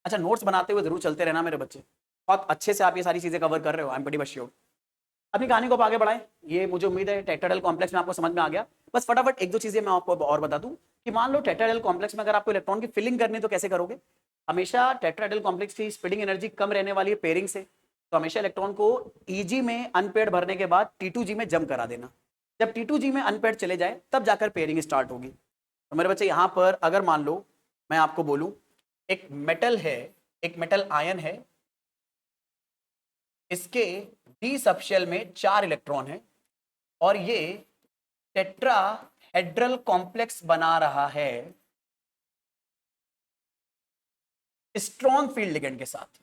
अच्छा नोट्स बनाते हुए जरूर चलते रहना मेरे बच्चे, बहुत अच्छे से आप ये सारी चीजें कवर कर रहे हो, आई एम प्रीटी श्योर। अपनी कहानी को आप आगे बढ़ाएं, ये मुझे उम्मीद है टेट्राहेड्रल कॉम्प्लेक्स में आपको समझ में आ गया। बस फटाफट एक दो चीजें मैं आपको और बता दूं कि मान लो टेट्राहेड्रल कॉम्प्लेक्स में अगर आपको इलेक्ट्रॉन की फिलिंग करनी तो कैसे करोगे। हमेशा टेट्राहेड्रल कॉम्प्लेक्स की स्प्लिटिंग एनर्जी कम रहने वाली है पेयरिंग से, तो हमेशा इलेक्ट्रॉन को Eg में अनपेयर्ड भरने के बाद T2G में जंप करा देना। जब T2G में अनपेयर्ड चले जाए तब जाकर पेयरिंग स्टार्ट होगी। तो मेरे बच्चे यहां पर अगर मान लो मैं आपको बोलूं एक मेटल है, एक मेटल आयन है, इसके डी सबशेल में 4 इलेक्ट्रॉन है और ये टेट्राहेड्रल कॉम्प्लेक्स बना रहा है स्ट्रॉन्ग फील्ड लिगेंड के साथ।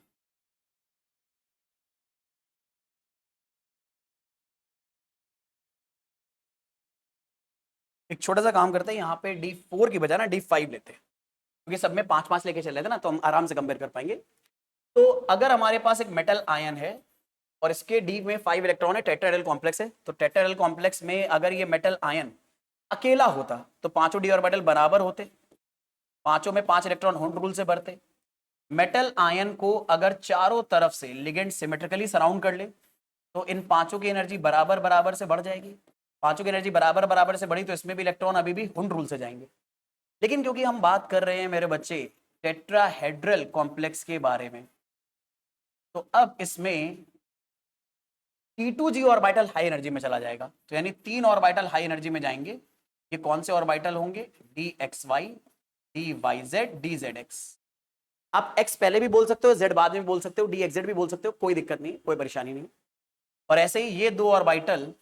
एक छोटा सा काम करते हैं, यहाँ पे D4 की बजाय ना D5 लेते हैं क्योंकि सब में 5-5 लेके चले थे ना तो हम आराम से कंपेयर कर पाएंगे। तो अगर हमारे पास एक मेटल आयन है और इसके डी में 5 इलेक्ट्रॉन है, टेट्राहेड्रल कॉम्प्लेक्स है, तो टेट्राहेड्रल कॉम्प्लेक्स में अगर ये मेटल आयन अकेला होता तो पांचों डी ऑर्बिटल बराबर होते, पांचों में 5 इलेक्ट्रॉन हुंड रूल से बढ़ते। मेटल आयन को अगर चारों तरफ से लिगेंड सिमेट्रिकली सराउंड कर ले तो इन पांचों की एनर्जी बराबर बराबर से बढ़ जाएगी। पांचों की एनर्जी बराबर बराबर से बढ़ी तो इसमें भी इलेक्ट्रॉन अभी भी हुंड रूल से जाएंगे। लेकिन क्योंकि हम बात कर रहे हैं मेरे बच्चे टेट्राहेड्रल कॉम्प्लेक्स के बारे में, तो अब इसमें T2G ऑर्बिटल हाई एनर्जी में चला जाएगा, तो यानी 3 ऑर्बिटल हाई एनर्जी में जाएंगे। ये कौन से ऑर्बिटल होंगे, DXY, DYZ, DZX। आप X पहले भी बोल सकते हो, Z बाद में भी बोल सकते हो, DXZ भी बोल सकते हो, कोई दिक्कत नहीं, कोई परेशानी नहीं। और ऐसे ही ये 2 ऑर्बिटल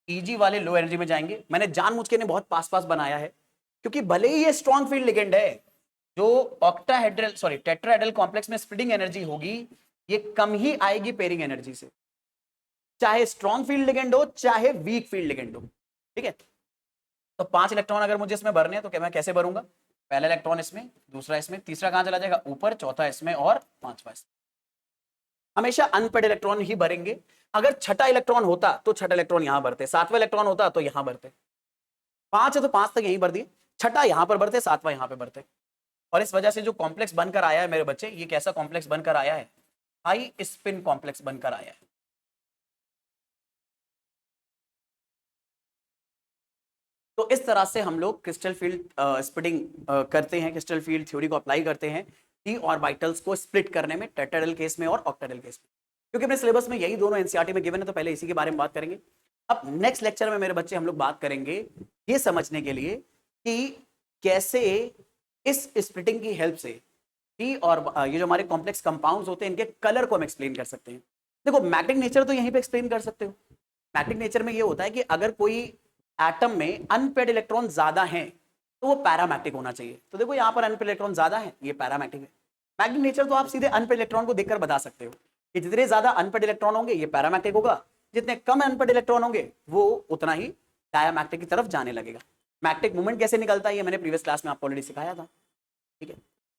Eg वाले लो एनर्जी में जाएंगे। मैंने जानबूझ के बहुत पास पास बनाया है क्योंकि भले ही ये स्ट्रॉन्ग फील्ड लिगेंड है, जो ऑक्टाहेड्रल सॉरी टेट्राहेड्रल कॉम्प्लेक्स में स्प्लिटिंग एनर्जी होगी ये कम ही आएगी पेयरिंग एनर्जी से, चाहे स्ट्रॉन्ग फील्ड लिगेंड हो चाहे वीक फील्ड लिगेंड हो। ठीक है। तो 5 इलेक्ट्रॉन अगर मुझे इसमें भरने हैं तो क्या मैं कैसे भरूंगा, पहला इलेक्ट्रॉन इसमें, दूसरा इसमें, तीसरा कहां चला जाएगा ऊपर, चौथा इसमें और पांचवा इसमें। हमेशा अनपेड इलेक्ट्रॉन ही भरेंगे। अगर छठा इलेक्ट्रॉन होता तो छठा इलेक्ट्रॉन यहां भरते, सातवां इलेक्ट्रॉन होता तो यहां भरते। 5 है तो 5 तक यहीं भर दिए, छठा यहां पर भरते, सातवां यहां पे भरते। और इस वजह से जो कॉम्प्लेक्स बनकर आया है मेरे बच्चे, ये कैसा कॉम्प्लेक्स बनकर आया है, हाई स्पिन कॉम्प्लेक्स बनकर आया है। तो इस तरह से हम लोग क्रिस्टल फील्ड स्प्लिटिंग करते हैं, क्रिस्टल फील्ड थ्योरी को अप्लाई करते हैं डी ऑर्बिटल्स को स्प्लिट करने में, टेट्राहेड्रल केस में और ऑक्टाहेड्रल केस में। क्योंकि अपने सिलेबस में यही दोनों एनसीईआरटी में गिवन है, तो पहले इसी के बारे में बात करेंगे। अब नेक्स्ट लेक्चर में मेरे बच्चे हम लोग बात करेंगे ये समझने के लिए कि कैसे इस स्प्लिटिंग की हेल्प से डी और ये जो हमारे कॉम्प्लेक्स कंपाउंड्स होते हैं इनके कलर को हम एक्सप्लेन कर सकते हैं। देखो मैग्नेटिक नेचर तो यहीं पे एक्सप्लेन कर सकते हो। मैग्नेटिक नेचर में ये होता है कि अगर कोई एटम में अनपेड इलेक्ट्रॉन ज्यादा हैं तो वो पैरामैग्नेटिक होना चाहिए। तो देखो यहाँ पर अनपेड इलेक्ट्रॉन ज्यादा है, ये पैरामैग्नेटिक है। मैग्नेटिक नेचर तो आप सीधे अनपेड इलेक्ट्रॉन को देखकर बता सकते हो कि जितने ज्यादा अनपेड इलेक्ट्रॉन होंगे ये पैरामैग्नेटिक होगा, जितने कम अनपेड इलेक्ट्रॉन होंगे वो उतना ही डायमैग्नेटिक की तरफ जाने लगेगा। मैग्नेटिक मूवमेंट कैसे निकलता है ये मैंने प्रीवियस क्लास में आपको ऑलरेडी सिखाया था, ठीक है।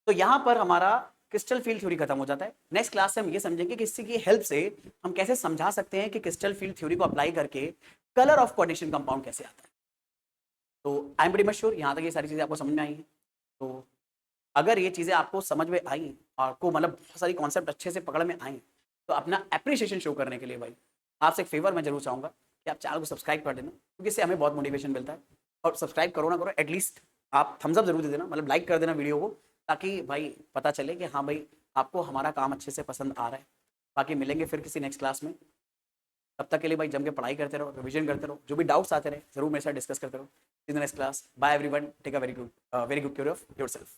तो यहाँ पर हमारा क्रिस्टल फील्ड थ्योरी खत्म हो जाता है। नेक्स्ट क्लास से हम ये समझेंगे कि इसकी हेल्प से हम कैसे समझा सकते हैं कि क्रिस्टल फील्ड थ्योरी को अप्लाई करके कलर ऑफ कोऑर्डिनेशन कंपाउंड कैसे आता है। तो I am very much sure यहाँ तक ये सारी चीज़ें आपको समझ में आई हैं। तो अगर ये चीज़ें आपको समझ में आई, आपको मतलब बहुत सारी कॉन्सेप्ट अच्छे से पकड़ में आई, तो अपना एप्रिसिएशन शो करने के लिए भाई आपसे एक फेवर मैं जरूर चाहूँगा कि आप चैनल को सब्सक्राइब कर देना, क्योंकि इससे हमें बहुत मोटिवेशन मिलता है। और सब्सक्राइब करो ना करो, एटलीस्ट आप थम्स अप जरूर दे देना, मतलब लाइक कर देना वीडियो को, ताकि भाई पता चले कि हाँ भाई आपको हमारा काम अच्छे से पसंद आ रहा है। बाकी मिलेंगे फिर किसी नेक्स्ट क्लास में, तब तक के लिए भाई जम के पढ़ाई करते रहो, रिवीजन करते रहो, जो भी डाउट्स आते रहे जरूर मेरे साथ डिस्कस करते रहो। In the next class, bye everyone, take a very good care of yourself.